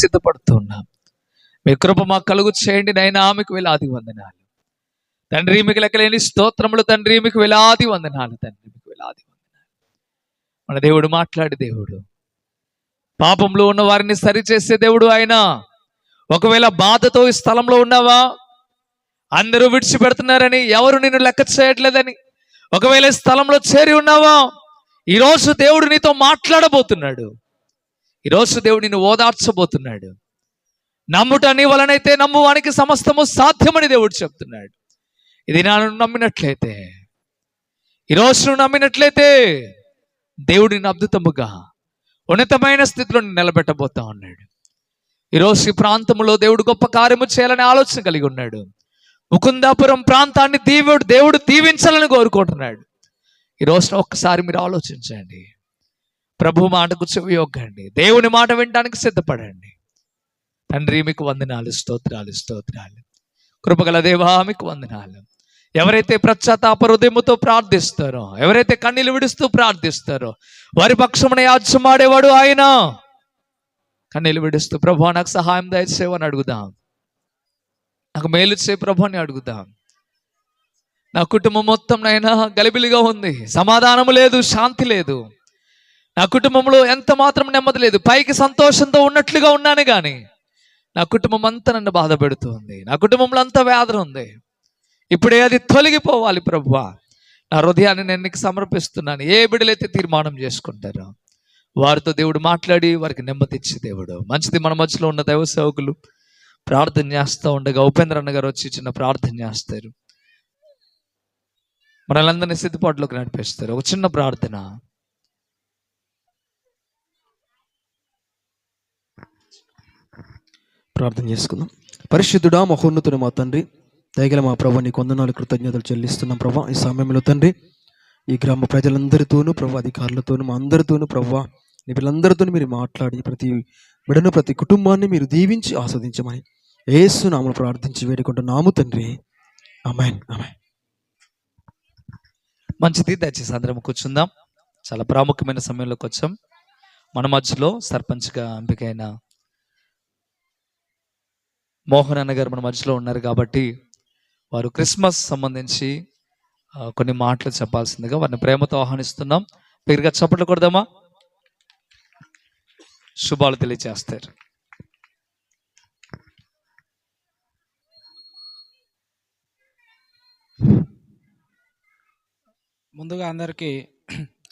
సిద్ధపడుతూ ఉన్నాం. మీ కృప మాకు కలుగు చేయండి నైనా. మీకు వేలాది వందనాలు తండ్రి, మీకు లెక్కలేని స్తోత్రములు తండ్రి, మీకు వేలాది వందనాలు తండ్రి, మీకు వేలాది వందనాలు. మన దేవుడు మాట్లాడే దేవుడు, పాపంలో ఉన్న వారిని సరిచేసే దేవుడు ఆయన. ఒకవేళ బాధతో ఈ స్థలంలో ఉన్నావా, అందరూ విడిచిపెడుతున్నారని, ఎవరు నిన్ను లెక్క చేయట్లేదని ఒకవేళ ఈ స్థలంలో చేరి ఉన్నావా, ఈరోజు దేవుడు నీతో మాట్లాడబోతున్నాడు. ఈరోజు దేవుడు నిన్ను ఓదార్చబోతున్నాడు. నమ్ముట నీ వలనైతే నమ్మువానికి సమస్తము సాధ్యమని దేవుడు చెప్తున్నాడు. ఇది నన్ను నమ్మినట్లయితే, ఈరోజు నువ్వు నమ్మినట్లయితే దేవుడు నిన్ను అద్భుతముగా ఉన్నతమైన స్థితిలో నిలబెట్టబోతా ఉన్నాడు. ఈరోజు ఈ ప్రాంతంలో దేవుడు గొప్ప కార్యము చేయాలని ఆలోచన కలిగి ఉన్నాడు. ముకుందాపురం ప్రాంతాన్ని దేవుడు దీవించాలని కోరుకుంటున్నాడు. ఈరోజు ఒక్కసారి మీరు ఆలోచించండి. ప్రభు మాటకు చెవి యొగ్గండి. దేవుని మాట వినడానికి సిద్ధపడండి. తండ్రి, మీకు వందనాలు, స్తోత్రాలు, స్తోత్రాలు. కృపగల దేవా, మీకు వందనాలు. ఎవరైతే పశ్చాత్తాప హృదయముతో ప్రార్థిస్తారో, ఎవరైతే కన్నీళ్లు విడుస్తూ ప్రార్థిస్తారో, వారి పక్షమున యాజ్యమాడేవాడు ఆయన. కన్నీళ్లు విడుస్తూ ప్రభు నాకు సహాయం దయచేయమని అడుగుదాం. నాకు మేలు చేయ ప్రభు అని అడుగుదాం. నా కుటుంబం మొత్తం నైనా గలిబిలిగా ఉంది, సమాధానము లేదు, శాంతి లేదు. నా కుటుంబంలో ఎంత మాత్రం నెమ్మది లేదు. పైకి సంతోషంతో ఉన్నట్లుగా ఉన్నాను కానీ నా కుటుంబం అంతా నన్ను బాధ పెడుతుంది. నా కుటుంబంలో అంతా వేదన ఉంది. ఇప్పుడే అది తొలగిపోవాలి ప్రభువా. నా హృదయాన్ని నేను నీకు సమర్పిస్తున్నాను. ఏ బిడ్డలైతే తీర్మానం చేసుకుంటారో వారితో దేవుడు మాట్లాడి వారికి నెమ్మది ఇచ్చి దేవుడు మంచిది. మన మధ్యలో ఉన్న దైవ సేవకులు ప్రార్థన చేస్తూ ఉండగా ఉపేంద్ర అన్న గారు వచ్చి చిన్న ప్రార్థన చేస్తారు. మనలందరినీ సిద్ధపాటులోకి నడిపిస్తారు. ఒక చిన్న ప్రార్థన. ప్రార్థన చేసుకుందాం. పరిశుద్ధుడా, మహోన్నతుడు మా తండ్రి, దయగల మా ప్రభా, నీకు వందనాలు, కృతజ్ఞతలు చెల్లిస్తున్నాం ప్రభా. ఈ సమయంలో తండ్రి, ఈ గ్రామ ప్రజలందరితోనూ ప్రభా, అధికారులతోనూ మా అందరితోనూ ప్రభా, నీ పిల్లలందరితోనూ మీరు మాట్లాడి ప్రతి బిడ్డను, ప్రతి కుటుంబాన్ని మీరు దీవించి ఆస్వాదించమని యేసు నామములో ప్రార్థించి వేడుకుంటున్నాము తండ్రి. ఆమేన్, ఆమేన్. మంచిది. దయచేసి అందరం కూర్చుందాం. చాలా ప్రాముఖ్యమైన సమయంలోకి వచ్చాం. మన మధ్యలో సర్పంచ్గా ఎంపికైన మోహన్ అన్న గారు మన మధ్యలో ఉన్నారు కాబట్టి వారు క్రిస్మస్ సంబంధించి కొన్ని మాటలు చెప్పాల్సిందిగా వారిని ప్రేమతో ఆహ్వానిస్తున్నాం. దగ్గరగా చప్పట్లు కొడదామా? శుభాలు తెలియజేస్తారు. ముందుగా అందరికీ,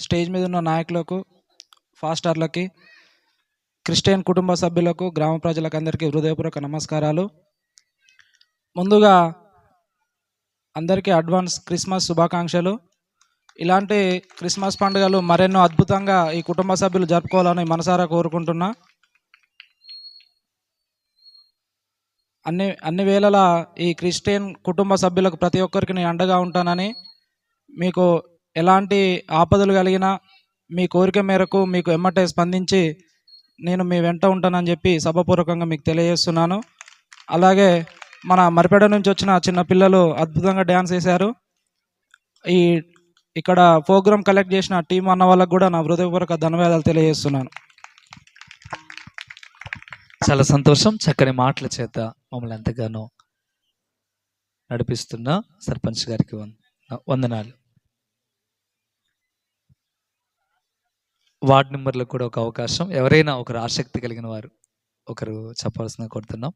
స్టేజ్ మీద ఉన్న నాయకులకు, ఫాస్టర్లకి, క్రిస్టియన్ కుటుంబ సభ్యులకు, గ్రామ ప్రజలకు అందరికీ హృదయపూర్వక నమస్కారాలు. ముందుగా అందరికీ అడ్వాన్స్ క్రిస్మస్ శుభాకాంక్షలు. ఇలాంటి క్రిస్మస్ పండుగలు మరెన్నో అద్భుతంగా ఈ కుటుంబ సభ్యులు జరుపుకోవాలని మనసారా కోరుకుంటున్నా. అన్ని వేళలా ఈ క్రిస్టియన్ కుటుంబ సభ్యులకు ప్రతి ఒక్కరికి నేను అండగా ఉంటానని, మీకు ఎలాంటి ఆపదలు కలిగినా మీ కోరిక మేరకు మీకు ఎమ్మటే స్పందించి నేను మీ వెంట ఉంటానని చెప్పి సభాపూర్వకంగా మీకు తెలియజేస్తున్నాను. అలాగే మన మరిపేడ నుంచి వచ్చిన చిన్న పిల్లలు అద్భుతంగా డ్యాన్స్ చేశారు. ఇక్కడ ప్రోగ్రామ్ కలెక్ట్ చేసిన టీం అన్న వాళ్ళకు కూడా నా హృదయపూర్వక ధన్యవాదాలు తెలియజేస్తున్నాను. చాలా సంతోషం. చక్కని మాటల చేత మమ్మల్ని ఎంతగానో నడిపిస్తున్న సర్పంచ్ గారికి వందనాలు. వార్డ్ మెంబర్లకు కూడా ఒక అవకాశం. ఎవరైనా ఒకరు ఆసక్తి కలిగిన వారు ఒకరు చెప్పాల్సిందిగా కోరుతున్నాం.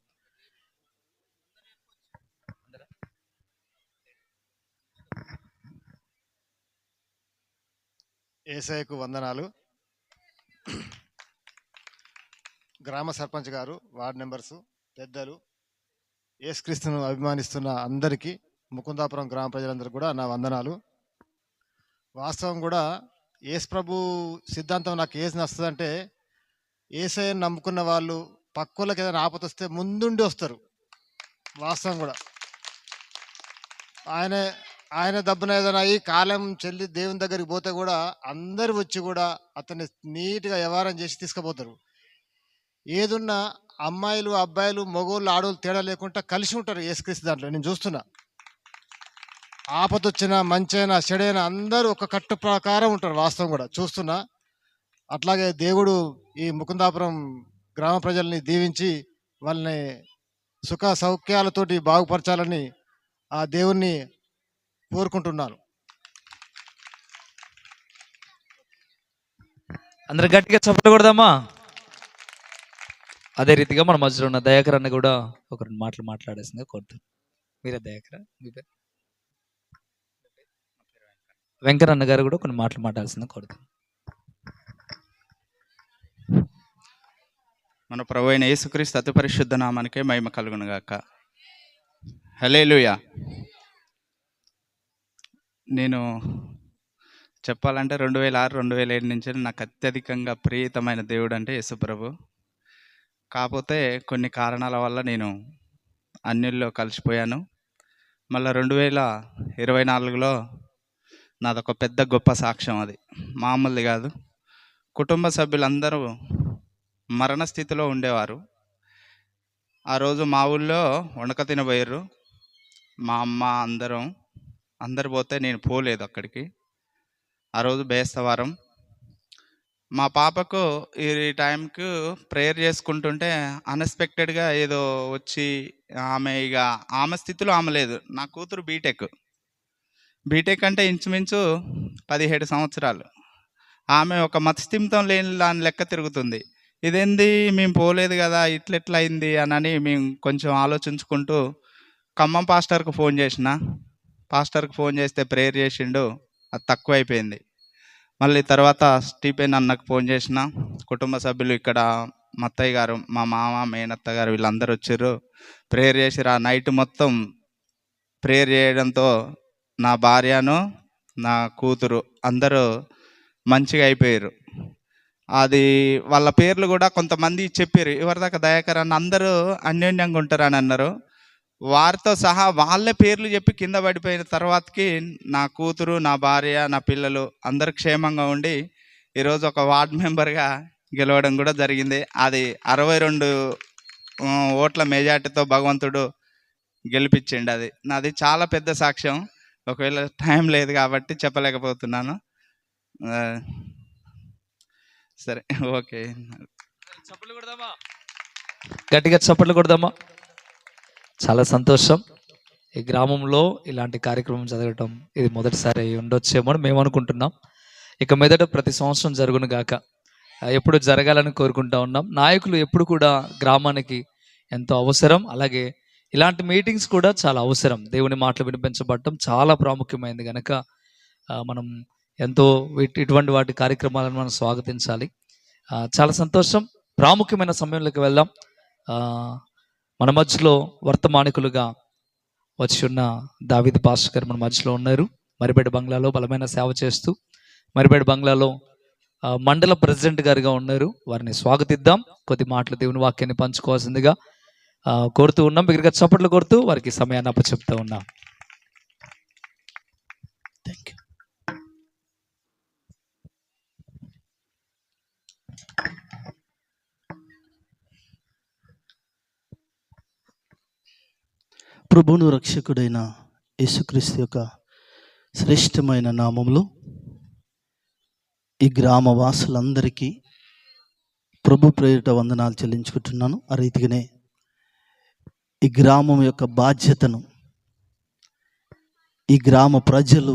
యేసయ్యకు వందనాలు. గ్రామ సర్పంచ్ గారు, వార్డ్ మెంబర్సు, పెద్దలు, యేసుక్రీస్తును అభిమానిస్తున్న అందరికీ, ముకుందాపురం గ్రామ ప్రజలందరికీ కూడా నా వందనాలు. వాస్తవం కూడా యేసు ప్రభు సిద్ధాంతం నాకు ఏది నస్తుందంటే, యేసయ్యను నమ్ముకున్న వాళ్ళు పక్కోళ్ళకి ఏదైనా ఆపద వస్తే ముందుండి వస్తారు. వాస్తవం కూడా ఆయన దబ్బున ఏదైనా అయ్యి కాలం చెల్లి దేవుని దగ్గరికి పోతే కూడా అందరు వచ్చి కూడా అతన్ని నీట్గా వ్యవహారం చేసి తీసుకుపోతారు. ఏదున్నా అమ్మాయిలు, అబ్బాయిలు, మగోళ్ళు, ఆడోళ్ళు తేడా లేకుండా కలిసి ఉంటారు యేసుక్రీస్తు దాంట్లో. నేను చూస్తున్నా, ఆపదొచ్చినా మంచైనా చెడైనా అందరూ ఒక కట్టు ప్రకారం ఉంటారు. వాస్తవం కూడా చూస్తున్నా. అట్లాగే దేవుడు ఈ ముకుందాపురం గ్రామ ప్రజల్ని దీవించి వాళ్ళని సుఖ సౌఖ్యాలతోటి బాగుపరచాలని ఆ దేవుణ్ణి కోరుకుంటున్నాను. అందరు గట్టిగా చప్పట్లు కొడదామా? అదే రీతిగా మన మధ్యలో ఉన్న దయాకర్ అన్న కూడా ఒక 2 మాటలు మాట్లాడేసిందిగా కోరుతున్నాను. మీరే దయాకర్, మీ పేరు? వెంకన్న గారు కూడా కొన్ని మాటలు మాట్లాడాల్సిందిగా కోరుతున్నాను. మన ప్రభు అయిన యేసుక్రీస్తు అతి పరిశుద్ధ నామానికే మహిమ కలుగును గాక. హల్లెలూయా. నేను చెప్పాలంటే 2006, 2007 నుంచి నాకు అత్యధికంగా ప్రియతమైన దేవుడు అంటే యేసు ప్రభు. కాకపోతే కొన్ని కారణాల వల్ల నేను అన్యుల్లో కలిసిపోయాను. మళ్ళీ 2024లో నాదొక పెద్ద గొప్ప సాక్ష్యం. అది మామూలుది కాదు. కుటుంబ సభ్యులందరూ మరణ స్థితిలో ఉండేవారు. ఆ రోజు మా ఊళ్ళో వణక తినబోయారు. మా అమ్మ అందరు పోతే నేను పోలేదు అక్కడికి. ఆ రోజు బేస్తవారం. మా పాపకు ఈ టైంకు ప్రేయర్ చేసుకుంటుంటే అన్ఎక్స్పెక్టెడ్గా ఏదో వచ్చి ఆమె స్థితిలో ఆమె లేదు. నా కూతురు బీటెక్ అంటే ఇంచుమించు 17 సంవత్సరాలు. ఆమె ఒక మతిస్థిమితం లేని దాని లెక్క తిరుగుతుంది. ఇదేంది, మేము పోలేదు కదా, ఇట్లెట్లా అయింది అని మేము కొంచెం ఆలోచించుకుంటూ ఖమ్మం పాస్టర్కి ఫోన్ చేస్తే ప్రేయర్ చేసిండు. అది తక్కువైపోయింది. మళ్ళీ తర్వాత స్టీఫెన్ అన్నకు ఫోన్ చేసిన. కుటుంబ సభ్యులు ఇక్కడ మా అత్తయ్య గారు, మా మామ, మేనత్త గారు వీళ్ళందరూ వచ్చారు, ప్రేయర్ చేసిరు. ఆ నైట్ మొత్తం ప్రేయర్ చేయడంతో నా భార్యను నా కూతురు అందరూ మంచిగా అయిపోయారు. అది వాళ్ళ పేర్లు కూడా కొంతమంది చెప్పారు. ఎవరిదాకా దయాకర్ అన్న అందరూ అన్యోన్యంగా ఉంటారని అన్నారు. వారితో సహా వాళ్ళే పేర్లు చెప్పి కింద పడిపోయిన తర్వాతకి నా కూతురు, నా భార్య, నా పిల్లలు అందరు క్షేమంగా ఉండి ఈరోజు ఒక వార్డ్ మెంబర్గా గెలవడం కూడా జరిగింది. అది 62 ఓట్ల మెజార్టీతో భగవంతుడు గెలిపించిండు. అది నాది చాలా పెద్ద సాక్ష్యం. ఒకవేళ టైం లేదు కాబట్టి చెప్పలేకపోతున్నాను. సరే, ఓకే. చప్పట్లు కొడదామా? గట్టిగా చప్పట్లు కొడదామా? చాలా సంతోషం. ఈ గ్రామంలో ఇలాంటి కార్యక్రమం జరగటం ఇది మొదటిసారి అయి ఉండొచ్చేమో అని మేము అనుకుంటున్నాం. ఇక మీదట ప్రతి సంవత్సరం జరుగును గాక, ఎప్పుడు జరగాలని కోరుకుంటా ఉన్నాం. నాయకులు ఎప్పుడు కూడా గ్రామానికి ఎంతో అవసరం. అలాగే ఇలాంటి మీటింగ్స్ కూడా చాలా అవసరం. దేవుని మాటలు వినిపించబడటం చాలా ప్రాముఖ్యమైనది కనుక మనం ఎంతో ఇటువంటి వాటి కార్యక్రమాలను మనం స్వాగతించాలి. చాలా సంతోషం. ప్రాముఖ్యమైన సమయంలోకి వెళ్దాం. మన మధ్యలో వర్తమానికులుగా వచ్చి ఉన్న దావీద్ పాస్టర్ గారు మన మధ్యలో ఉన్నారు. మరిబేడ బంగ్లాలో బలమైన సేవ చేస్తూ మరిబేడ బంగ్లాలో మండల ప్రెసిడెంట్ గారుగా ఉన్నారు. వారిని స్వాగతిద్దాం. కొద్ది మాటలు దేవుని వాక్యాన్ని పంచుకోవాల్సిందిగా కోరుతూ ఉన్నాం. బిగ్గరగా చప్పట్లు కోరుతూ వారికి సమయాన్ని అప్పచెప్తూ ఉన్నాం. Thank you. ప్రభువును రక్షకుడైన యేసుక్రీస్తు యొక్క శ్రేష్టమైన నామంలో ఈ గ్రామ వాసులందరికీ ప్రభు ప్రేరిట వందనాలు చెల్లించుకుంటున్నాను. ఆ రీతిగానే ఈ గ్రామం యొక్క బాధ్యతను ఈ గ్రామ ప్రజలు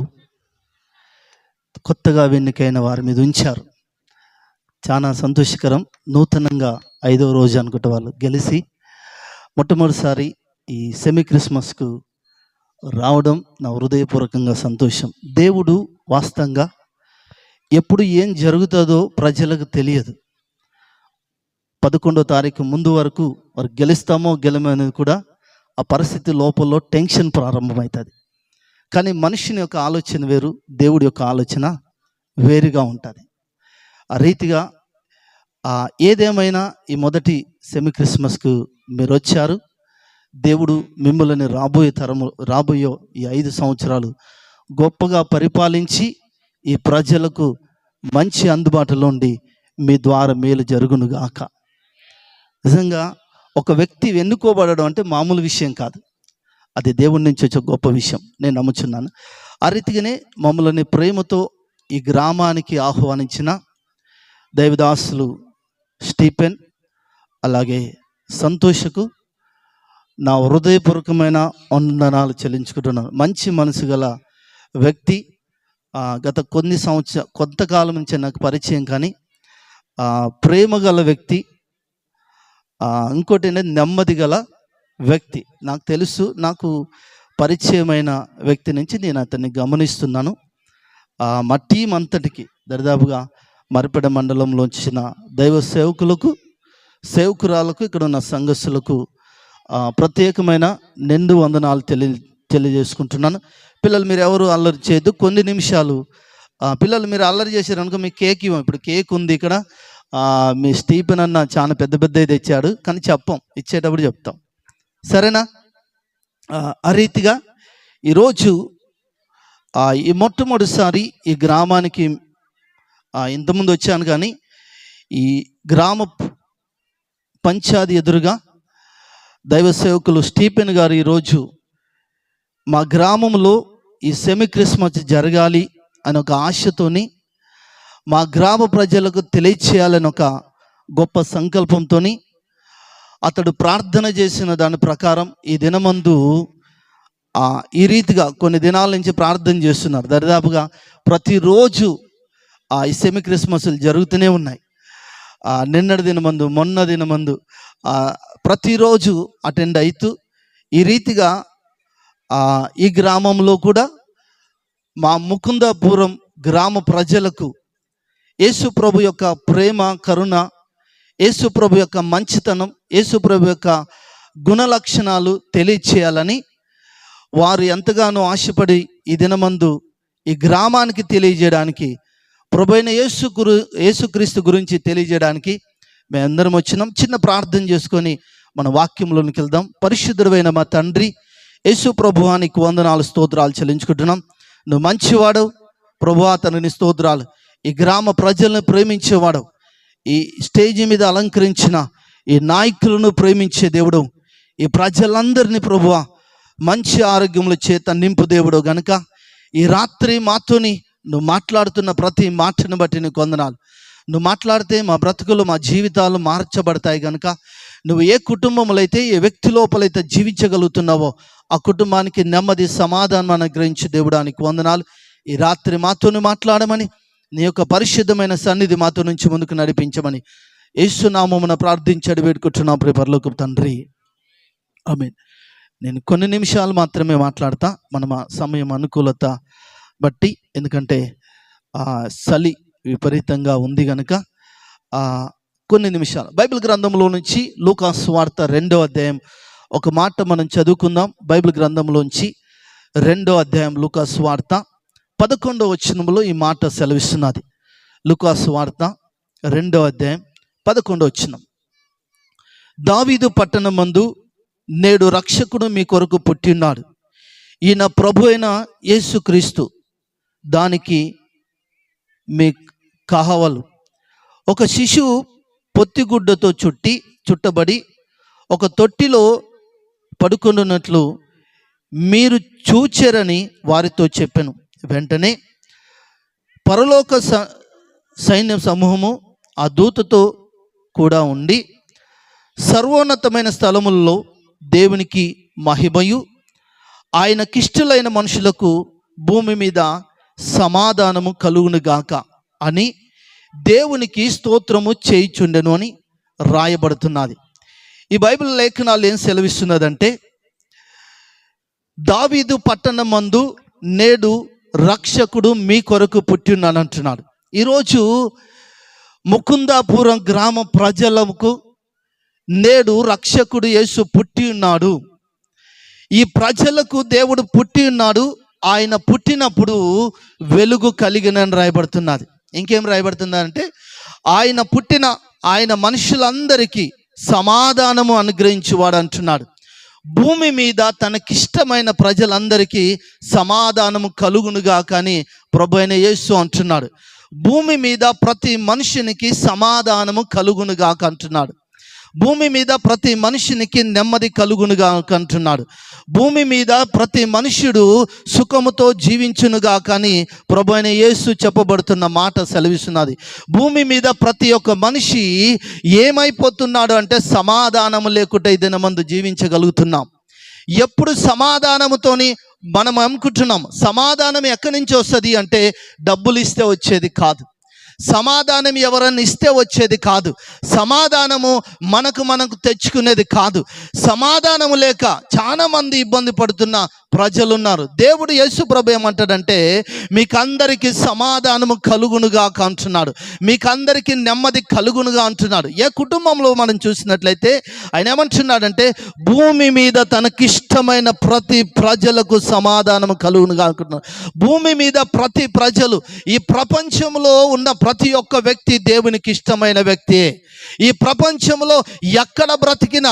కొత్తగా ఎన్నికైన వారి మీద ఉంచారు. చాలా సంతోషకరం. నూతనంగా 5వ రోజు అనుకుంటే వాళ్ళు గెలిచి మొట్టమొదటిసారి ఈ సెమీ క్రిస్మస్కు రావడం నా హృదయపూర్వకంగా సంతోషం. దేవుడు వాస్తవంగా ఎప్పుడు ఏం జరుగుతుందో ప్రజలకు తెలియదు. 11వ తారీఖు ముందు వరకు వారు గెలుస్తామో గెలమో అనేది కూడా ఆ పరిస్థితి లోపల టెన్షన్ ప్రారంభమవుతుంది. కానీ మనిషిని యొక్క ఆలోచన వేరు, దేవుడి యొక్క ఆలోచన వేరుగా ఉంటుంది. ఆ రీతిగా ఏదేమైనా ఈ మొదటి సెమీ క్రిస్మస్కు మీరు వచ్చారు. దేవుడు మిమ్మల్ని రాబోయే ఈ 5 సంవత్సరాలు గొప్పగా పరిపాలించి ఈ ప్రజలకు మంచి అందుబాటులో ఉండి మీ ద్వారా మేలు జరుగునుగాక. నిజంగా ఒక వ్యక్తి ఎన్నుకోబడడం అంటే మామూలు విషయం కాదు. అది దేవుడి నుంచి వచ్చే గొప్ప విషయం నేను నమ్ముచున్నాను. ఆ రీతిగానే మమ్మల్ని ప్రేమతో ఈ గ్రామానికి ఆహ్వానించిన దైవదాసులు స్టీఫెన్, అలాగే సంతోషకు నా హృదయపూర్వకమైన వందనాలు చెల్లించుకుంటున్నాను. మంచి మనసు గల వ్యక్తి. గత కొంతకాలం నుంచి నాకు పరిచయం, కానీ ప్రేమ గల వ్యక్తి. ఇంకోటి ఏంటంటే నెమ్మది గల వ్యక్తి. నాకు తెలుసు, నాకు పరిచయమైన వ్యక్తి నుంచి నేను అతన్ని గమనిస్తున్నాను. మా టీం అంతటికి దాదాపుగా మరిపెడ మండలంలో వచ్చిన దైవ సేవకులకు, సేవకురాలకు, ఇక్కడ ఉన్న సంఘస్థులకు ప్రత్యేకమైన నిండు వందనాలు తెలియజేసుకుంటున్నాను. పిల్లలు మీరు ఎవరు అల్లరి చేయొద్దు. కొన్ని నిమిషాలు పిల్లలు మీరు అల్లరి చేశారనుకో మీకు కేక్ ఇవ్వం. ఇప్పుడు కేక్ ఉంది ఇక్కడ. మీ స్టీఫెన్ అన్న చాలా పెద్ద తెచ్చాడు, కానీ చెప్పం, ఇచ్చేటప్పుడు చెప్తాం, సరేనా? ఆ రీతిగా ఈరోజు ఈ మొట్టమొదటిసారి ఈ గ్రామానికి ఇంతకుముందు వచ్చాను, కానీ ఈ గ్రామ పంచాయతీ ఎదురుగా దైవ సేవకులు స్టీఫెన్ గారు ఈరోజు మా గ్రామంలో ఈ సెమీ క్రిస్మస్ జరగాలి అని ఒక ఆశతోని, మా గ్రామ ప్రజలకు తెలియచేయాలని ఒక గొప్ప సంకల్పంతో అతడు ప్రార్థన చేసిన దాని ప్రకారం ఈ దినమందు ఈ రీతిగా కొన్ని దినాల నుంచి ప్రార్థన చేస్తున్నారు. దాదాపుగా ప్రతిరోజు ఈ సెమీ క్రిస్మస్లు జరుగుతూనే ఉన్నాయి. నిన్నటి దినమందు, మొన్న దినమందు ప్రతిరోజు అటెండ్ అవుతూ ఈ రీతిగా ఈ గ్రామంలో కూడా మా ముకుందాపురం గ్రామ ప్రజలకు యేసు ప్రభు యొక్క ప్రేమ, కరుణ, యేసు ప్రభు యొక్క మంచితనం, యేసు ప్రభు యొక్క గుణ లక్షణాలు తెలియచేయాలని వారు ఎంతగానో ఆశపడి ఈ దినమందు ఈ గ్రామానికి తెలియజేయడానికి, ప్రభువైన యేసుక్రీస్తు గురించి తెలియజేయడానికి మేమందరం వచ్చినాం. చిన్న ప్రార్థన చేసుకొని మన వాక్యంలోనికి వెళ్దాం. పరిశుద్ధుడైన మా తండ్రి యేసు ప్రభువానికి వందనాలు, స్తోత్రాలు చెల్లించుకుంటున్నాం. నువ్వు మంచివాడు ప్రభువా, తనని స్తోత్రాలు. ఈ గ్రామ ప్రజలను ప్రేమించేవాడు, ఈ స్టేజి మీద అలంకరించిన ఈ నాయకులను ప్రేమించే దేవుడు, ఈ ప్రజలందరినీ ప్రభువా మంచి ఆరోగ్యముల చేత నింపు దేవుడు గనుక ఈ రాత్రి మాతోని నువ్వు మాట్లాడుతున్న ప్రతి మాటను బట్టి నీకు వందనాలు. నువ్వు మాట్లాడితే మా బ్రతుకులు, మా జీవితాలు మార్చబడతాయి కనుక నువ్వు ఏ కుటుంబంలో అయితే, ఏ వ్యక్తి లోపలైతే జీవించగలుగుతున్నావో ఆ కుటుంబానికి నెమ్మది, సమాధానం అనుగ్రహించి దేవుడానికి వందనాలు. ఈ రాత్రి మాతోని మాట్లాడమని, నీ యొక్క పరిశుద్ధమైన సన్నిధి మాతో నుంచి ముందుకు నడిపించమని యేసు నామమున ప్రార్థించి వేడుకుంటున్నాం ప్రియ పరలోకపు తండ్రి, ఆమేన్. నేను కొన్ని నిమిషాలు మాత్రమే మాట్లాడతా, మన సమయం అనుకూలత బట్టి, ఎందుకంటే చలి విపరీతంగా ఉంది కనుక కొన్ని నిమిషాలు బైబిల్ గ్రంథంలో నుంచి లూకా సువార్త 2వ అధ్యాయం ఒక మాట మనం చదువుకుందాం. బైబిల్ గ్రంథంలోంచి 2వ అధ్యాయం లూకా సువార్త 11వ వచనంలో ఈ మాట సెలవిస్తున్నది. లూకా సువార్త 2వ అధ్యాయం 11వ వచనం. దావీదు పట్టణమందు నేడు రక్షకుడు మీ కొరకు పుట్టిన్నాడు, ఈయన ప్రభు అయిన యేసుక్రీస్తు. దానికి మీ కాహవలు ఒక శిశువు పొత్తిగుడ్డతో చుట్టబడి ఒక తొట్టిలో పడుకొనున్నట్లు మీరు చూచెరని వారితో చెప్పాను. వెంటనే పరలోక సైన్య సమూహము ఆ దూతతో కూడా ఉండి సర్వోన్నతమైన స్థలములలో దేవునికి మహిమయు, ఆయనకిష్టులైన మనుషులకు భూమి మీద సమాధానము కలుగునుగాక అని దేవునికి స్తోత్రము చేయుచుండెను అని రాయబడుతున్నది. ఈ బైబిల్ లేఖనాలు ఏం సెలవిస్తున్నదంటే, దావీదు పట్టణమందు నేడు రక్షకుడు మీ కొరకు పుట్టినాడు అంటున్నాడు. ఈరోజు ముకుందాపురం గ్రామ ప్రజలకు నేడు రక్షకుడు యేసు పుట్టి ఉన్నాడు. ఈ ప్రజలకు దేవుడు పుట్టి ఉన్నాడు. ఆయన పుట్టినప్పుడు వెలుగు కలిగినని రాయబడుతున్నది. ఇంకేం రాయబడుతుందంటే, ఆయన మనుషులందరికీ సమాధానము అనుగ్రహించువాడు అంటున్నాడు. భూమి మీద తనకిష్టమైన ప్రజలందరికీ సమాధానము కలుగునుగా కానీ ప్రభు అయిన యేసు అంటున్నాడు. భూమి మీద ప్రతి మనుషునికి సమాధానము కలుగునుగాక అంటున్నాడు. భూమి మీద ప్రతి మనిషినికి నెమ్మది కలుగునుగా అంటున్నాడు. భూమి మీద ప్రతి మనుష్యుడు సుఖముతో జీవించునుగా కానీ ప్రభు అయిన యేసు చెప్పబడుతున్న మాట సెలవిస్తున్నది. భూమి మీద ప్రతి ఒక్క మనిషి ఏమైపోతున్నాడు అంటే సమాధానము లేకుండా ఈ దినమందు జీవించగలుగుతున్నాం. ఎప్పుడు సమాధానముతోని మనం అనుకుంటున్నాం. సమాధానం ఎక్కడి నుంచి వస్తుంది అంటే డబ్బులు ఇస్తే వచ్చేది కాదు. సమాధానం ఎవరన్నా ఇస్తే వచ్చేది కాదు. సమాధానము మనకు తెచ్చుకునేది కాదు. సమాధానము లేక చాలా మంది ఇబ్బంది పడుతున్న ప్రజలు ఉన్నారు. దేవుడు యేసు ప్రభు ఏమంటాడంటే మీకందరికీ సమాధానము కలుగునుగా అంటున్నాడు, మీకందరికీ నెమ్మది కలుగునుగా అంటున్నాడు. ఏ కుటుంబంలో మనం చూసినట్లయితే ఆయన ఏమంటున్నాడంటే భూమి మీద తనకిష్టమైన ప్రతి ప్రజలకు సమాధానము కలుగునుగా అంటున్నాడు. భూమి మీద ప్రతి ప్రజలు, ఈ ప్రపంచంలో ఉన్న ప్రతి ఒక్క వ్యక్తి దేవునికి ఇష్టమైన వ్యక్తి. ఈ ప్రపంచంలో ఎక్కడ బ్రతికినా,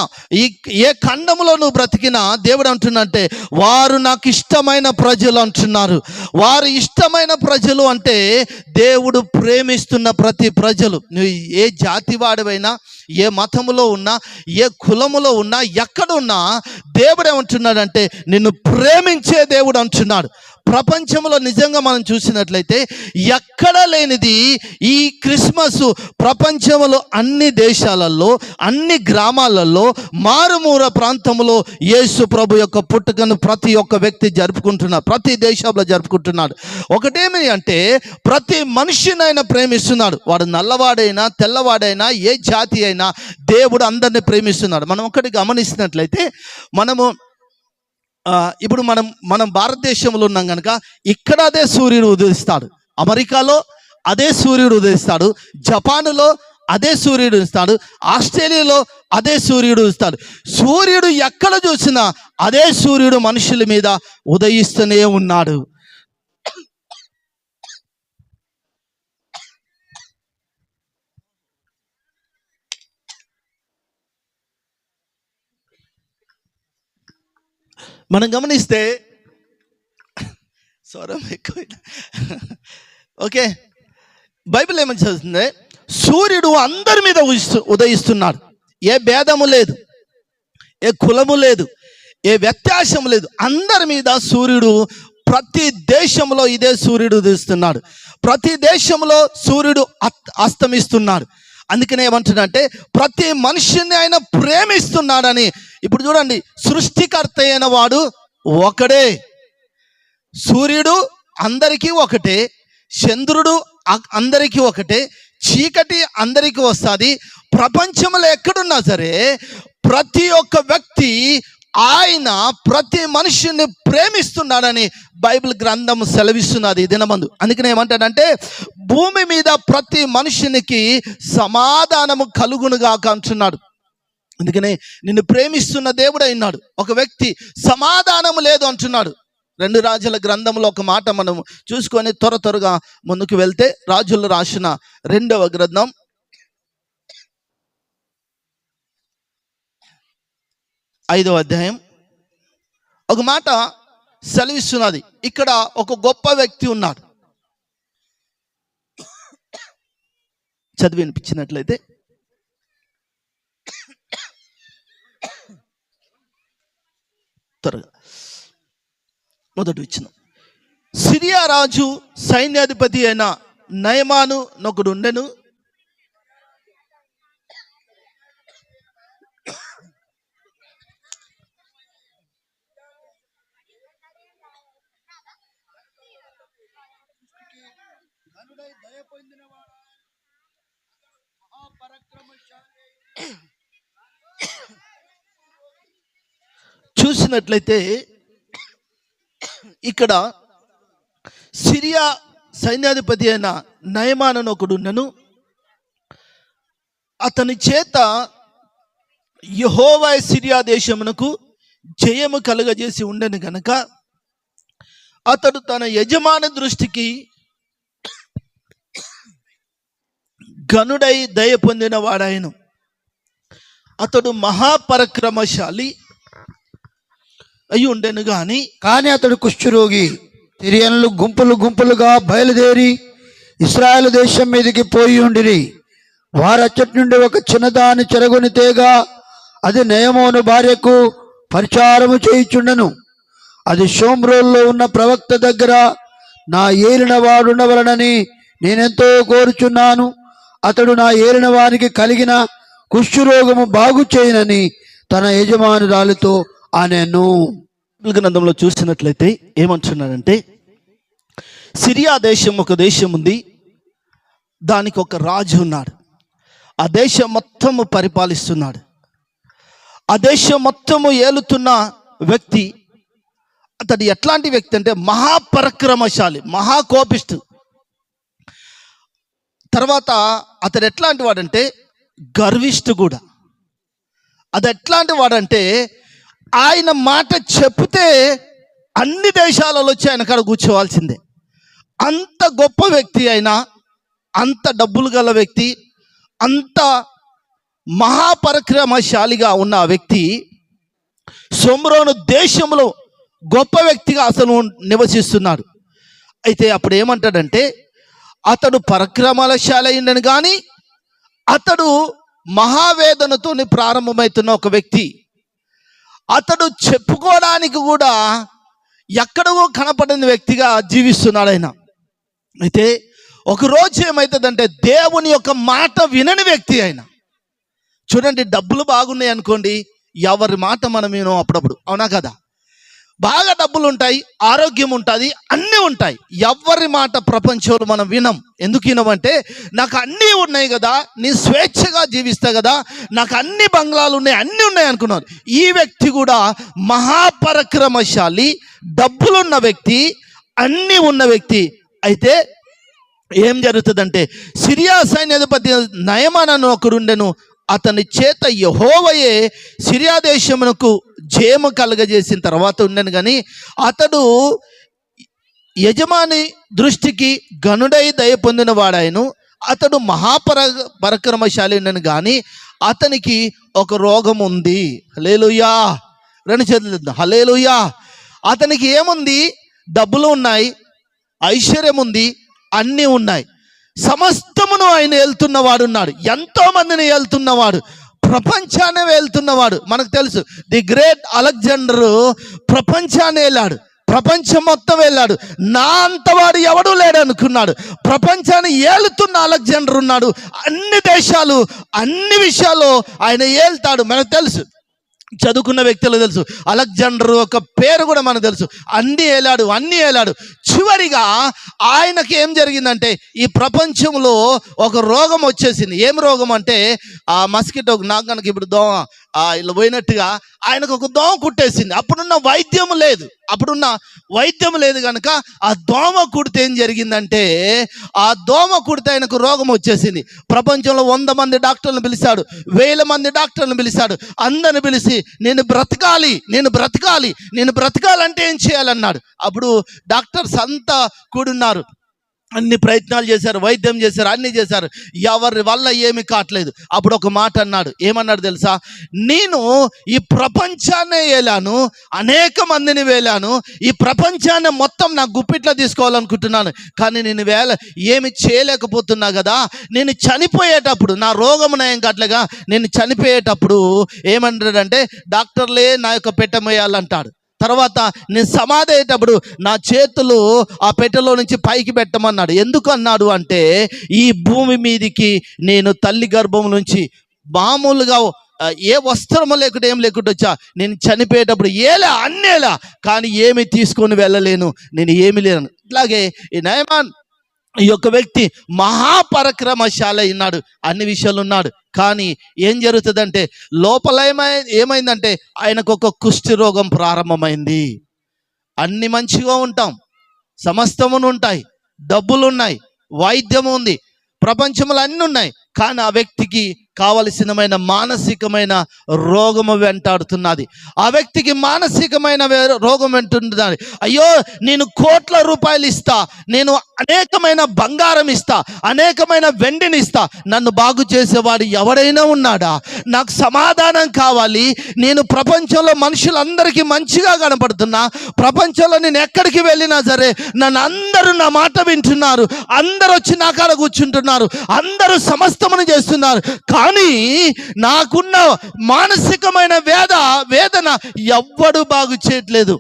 ఏ ఖండంలో నువ్వు బ్రతికినా దేవుడు అంటున్నంటే వారు నాకు ఇష్టమైన ప్రజలు అంటున్నారు. వారు ఇష్టమైన ప్రజలు అంటే దేవుడు ప్రేమిస్తున్న ప్రతి ప్రజలు. నువ్వు ఏ జాతి వాడివైనా, ఏ మతములో ఉన్నా, ఏ కులములో ఉన్నా, ఎక్కడున్నా దేవుడు ఏమంటున్నాడంటే నిన్ను ప్రేమించే దేవుడు అంటున్నాడు. ప్రపంచంలో నిజంగా మనం చూసినట్లయితే ఎక్కడ లేనిది ఈ క్రిస్మస్ ప్రపంచంలో అన్ని దేశాలలో, అన్ని గ్రామాలలో, మారుమూల ప్రాంతంలో యేసు ప్రభు యొక్క పుట్టుకను ప్రతి ఒక్క వ్యక్తి జరుపుకుంటున్నాడు. ప్రతి దేశంలో జరుపుకుంటున్నాడు. ఒకటేమి అంటే ప్రతి మనిషినైనా ప్రేమిస్తున్నాడు. వాడు నల్లవాడైనా, తెల్లవాడైనా, ఏ జాతి అయినా దేవుడు అందరిని ప్రేమిస్తున్నాడు. మనం ఒకటి గమనిస్తున్నట్లయితే ఇప్పుడు మనం భారతదేశంలో ఉన్నాం కనుక ఇక్కడ అదే సూర్యుడు ఉదయిస్తాడు. అమెరికాలో అదే సూర్యుడు ఉదయిస్తాడు. జపాన్లో అదే సూర్యుడు ఇస్తాడు. ఆస్ట్రేలియాలో అదే సూర్యుడు ఇస్తాడు. సూర్యుడు ఎక్కడ చూసినా అదే సూర్యుడు మనుషుల మీద ఉదయిస్తూనే ఉన్నాడు. మనం గమనిస్తే స్వరం ఎక్కువ. ఓకే, బైబిల్ ఏమని చదువుతుంది? సూర్యుడు అందరి మీద ఉదయిస్తున్నాడు. ఏ భేదము లేదు, ఏ కులము లేదు, ఏ వ్యత్యాసం లేదు. అందరి మీద సూర్యుడు, ప్రతి దేశంలో ఇదే సూర్యుడు ఉదయిస్తున్నాడు. ప్రతి దేశంలో సూర్యుడు అస్తమిస్తున్నాడు. అందుకనే ఏమంటున్నాడంటే ప్రతి మనిషిని ఆయన ప్రేమిస్తున్నాడని. ఇప్పుడు చూడండి, సృష్టికర్త అయిన వాడు ఒకడే. సూర్యుడు అందరికీ ఒకటే, చంద్రుడు అందరికీ ఒకటే, చీకటి అందరికీ వస్తుంది. ప్రపంచంలో ఎక్కడున్నా సరే ప్రతి ఒక్క వ్యక్తి ఆయన ప్రతి మనిషిని ప్రేమిస్తున్నాడని బైబిల్ గ్రంథం సెలవిస్తున్నది ఈ దినమందు. అందుకనే ఏమంటాడంటే భూమి మీద ప్రతి మనిషినికి సమాధానము కలుగునుగా అంటున్నాడు. అందుకనే నిన్ను ప్రేమిస్తున్న దేవుడు అయినాడు. ఒక వ్యక్తి సమాధానం లేదు అంటున్నాడు. 2 రాజుల గ్రంథంలో ఒక మాట మనం చూసుకొని త్వరగా ముందుకు వెళ్తే, రాజులు రాసిన 2వ గ్రంథం 5వ అధ్యాయం ఒక మాట సెలవిస్తున్నది. ఇక్కడ ఒక గొప్ప వ్యక్తి ఉన్నాడు. చదివి వినిపించినట్లయితే, త్వరగా మొదటి వచ్చిన సిరియా రాజు సైన్యాధిపతి అయిన నయమాను నొకడు ఉండెను. చూసినట్లయితే ఇక్కడ సిరియా సైన్యాధిపతి అయిన నయమాను ఒకడు ఉన్నను. అతని చేత యెహోవా సిరియా దేశమునకు జయము కలుగజేసి ఉండను గనక అతడు తన యజమాని దృష్టికి గనుడై దయ పొందిన వాడాయను. అతడు మహాపరాక్రమశాలి అయి ఉండెను కానీ అతడు కుష్ఠరోగి. సిరియన్లు గుంపులుగా బయలుదేరి ఇశ్రాయేలు దేశం మీదకి పోయి ఉండిరి. వారచ్చటి నుండి ఒక చిన్నదాన్ని చెరగొని తేగా అది నయమోను భార్యకు పరిచారము చేయుచుండెను. అది షోమ్రోన్లో ఉన్న ప్రవక్త దగ్గర నా ఏలిన వాడుండవలనని నేనెంతో కోరుచున్నాను. అతడు నా ఏలిన వానికి కలిగిన కుష్ఠరోగము బాగు చేయనని తన యజమానురాలితో అనెను. గ్రంథంలో చూసినట్లయితే ఏమంటున్నాడంటే, సిరియా దేశం ఒక దేశం ఉంది, దానికి ఒక రాజు ఉన్నాడు. ఆ దేశం మొత్తము పరిపాలిస్తున్నాడు. ఆ దేశం మొత్తము ఏలుతున్న వ్యక్తి, అతడు ఎట్లాంటి వ్యక్తి అంటే మహాపరాక్రమశాలి, మహాకోపిష్ఠు. తర్వాత అతడు ఎట్లాంటి వాడంటే గర్విష్ఠు కూడా. అది ఎట్లాంటి వాడంటే ఆయన మాట చెప్తే అన్ని దేశాలలో వచ్చి ఆయన కాడ కూర్చోవాల్సిందే. అంత గొప్ప వ్యక్తి అయినా, అంత డబ్బులు గల వ్యక్తి, అంత మహాపరాక్రమశాలిగా ఉన్న ఆ వ్యక్తి షోమ్రోను దేశంలో గొప్ప వ్యక్తిగా అసలు నివసిస్తున్నాడు. అయితే అప్పుడు ఏమంటాడంటే, అతడు పరాక్రమశాలి అయిండని కానీ అతడు మహావేదనతో ప్రారంభమవుతున్న ఒక వ్యక్తి. అతడు చెప్పుకోవడానికి కూడా ఎక్కడో కనపడని వ్యక్తిగా జీవిస్తున్నాడు ఆయన. అయితే ఒకరోజు ఏమవుతుందంటే, దేవుని యొక్క మాట వినని వ్యక్తి ఆయన. చూడండి, డబ్బులు బాగున్నాయి అనుకోండి, ఎవరి మాట మనం వినం అప్పుడప్పుడు, అవునా కదా? బాగా డబ్బులు ఉంటాయి, ఆరోగ్యం ఉంటుంది, అన్నీ ఉంటాయి, ఎవరి మాట ప్రపంచంలో మనం వినం. ఎందుకు వినమంటే, నాకు అన్నీ ఉన్నాయి కదా, నీ స్వేచ్ఛగా జీవిస్తా కదా, నాకు అన్ని బంగ్లాలు ఉన్నాయి, అన్నీ ఉన్నాయి అనుకున్నాను. ఈ వ్యక్తి కూడా మహాపరాక్రమశాలి, డబ్బులున్న వ్యక్తి, అన్నీ ఉన్న వ్యక్తి. అయితే ఏం జరుగుతుందంటే, సిరియా సైన్యాధిపతి నయమాన్ అని ఒకడు ఉండెను. అతని చేత యెహోవాయే సిరియా దేశమునకు జయము కలగజేసిన తర్వాత ఉండను కానీ, అతడు యజమాని దృష్టికి గనుడై దయ పొందిన వాడాయను. అతడు పరాక్రమశాలి ఉండను కానీ అతనికి ఒక రోగం ఉంది. హల్లెలూయా, రెండు చేతులు హల్లెలూయా. అతనికి ఏముంది? డబ్బులు ఉన్నాయి, ఐశ్వర్యం ఉంది, అన్నీ ఉన్నాయి, సమస్తమును ఆయన వెళ్తున్నవాడు ఉన్నాడు. ఎంతో మందిని వెళ్తున్నవాడు, ప్రపంచాన్ని వెళ్తున్నవాడు. మనకు తెలుసు, ది గ్రేట్ అలెగ్జాండర్ ప్రపంచాన్ని వెళ్ళాడు, ప్రపంచం మొత్తం వెళ్ళాడు. నా అంతవాడు ఎవడూ లేడు అనుకున్నాడు. ప్రపంచాన్ని ఏలుతున్న అలెగ్జాండర్ ఉన్నాడు. అన్ని దేశాలు, అన్ని విషయాల్లో ఆయన ఏళ్తాడు. మనకు తెలుసు, చదువుకున్న వ్యక్తులు తెలుసు, అలెగ్జాండర్ ఒక పేరు కూడా మనకు తెలుసు. అన్నీ ఏలాడు. చివరిగా ఆయనకి ఏం జరిగిందంటే, ఈ ప్రపంచంలో ఒక రోగం వచ్చేసింది. ఏం రోగం అంటే, ఆ మస్కిటో, నాకు కనుక ఇప్పుడు దోమ ఇలా పోయినట్టుగా ఆయనకు ఒక దోమ కుట్టేసింది. అప్పుడున్న వైద్యం లేదు కనుక ఆ దోమ కుడితే ఏం జరిగిందంటే, ఆ దోమ కుడితే ఆయనకు రోగం వచ్చేసింది. ప్రపంచంలో 100 మంది డాక్టర్లను పిలిచాడు, 1000 మంది డాక్టర్లను పిలిచాడు. అందరిని పిలిచి, నేను బ్రతకాలంటే ఏం చేయాలన్నాడు. అప్పుడు డాక్టర్స్ అంతా కూడున్నారు, అన్ని ప్రయత్నాలు చేశారు, వైద్యం చేశారు, అన్ని చేశారు, ఎవరి వల్ల ఏమి కావట్లేదు. అప్పుడు ఒక మాట అన్నాడు. ఏమన్నాడు తెలుసా? నేను ఈ ప్రపంచాన్ని వేలాను, అనేక మందిని వేలాను, ఈ ప్రపంచాన్ని మొత్తం నా గుప్పిట్లో తీసుకోవాలనుకుంటున్నాను, కానీ నేను ఏమి చేయలేకపోతున్నా కదా. నేను చనిపోయేటప్పుడు, నా రోగం నయం కావట్లేగా, నేను చనిపోయేటప్పుడు ఏమంటాడంటే, డాక్టర్లే నా యొక్క పెట్టమేయాలంటాడు. తర్వాత నేను సమాధి అయ్యేటప్పుడు నా చేతులు ఆ పెట్టెలో నుంచి పైకి పెట్టమన్నాడు. ఎందుకు అన్నాడు అంటే, ఈ భూమి మీదికి నేను తల్లి గర్భం నుంచి మామూలుగా ఏ వస్త్రము లేకుండా ఏం లేకుండా వచ్చా, నేను చనిపోయేటప్పుడు అన్నేలా, కానీ ఏమి తీసుకొని వెళ్ళలేను, నేను ఏమి లేను. ఇట్లాగే ఈ నయమాన్ ఈ యొక్క వ్యక్తి మహాపరాక్రమశాలి అయినాడు, అన్ని విషయాలు ఉన్నాడు. కానీ ఏం జరుగుతుందంటే, లోపల ఏమైందంటే ఆయనకు ఒక కుష్ఠి రోగం ప్రారంభమైంది. అన్ని మంచిగా ఉంటాం, సమస్తమును ఉంటాయి, డబ్బులు ఉన్నాయి, వైద్యం ఉంది, ప్రపంచంలో అన్నీ ఉన్నాయి, కానీ ఆ వ్యక్తికి కావలసినమైన మానసికమైన రోగము వెంటాడుతున్నది. ఆ వ్యక్తికి మానసికమైన రోగం వెంటున్నది. అయ్యో, నేను కోట్ల రూపాయలు ఇస్తా, నేను అనేకమైన బంగారం ఇస్తా, అనేకమైన వెండిని ఇస్తా, నన్ను బాగు చేసేవాడు ఎవడైనా ఉన్నాడా? నాకు సమాధానం కావాలి. నేను ప్రపంచంలో మనుషులందరికీ మంచిగా కనపడుతున్నా, ప్రపంచంలో నేను ఎక్కడికి వెళ్ళినా సరే నన్ను అందరూ నా మాట వింటున్నారు, అందరూ వచ్చి నా కాడ కూర్చుంటున్నారు, అందరూ సమస్తమును చేస్తున్నారు, కానీ నాకున్న మానసికమైన వేదన ఎవ్వడు బాగు చేయట్లేదు,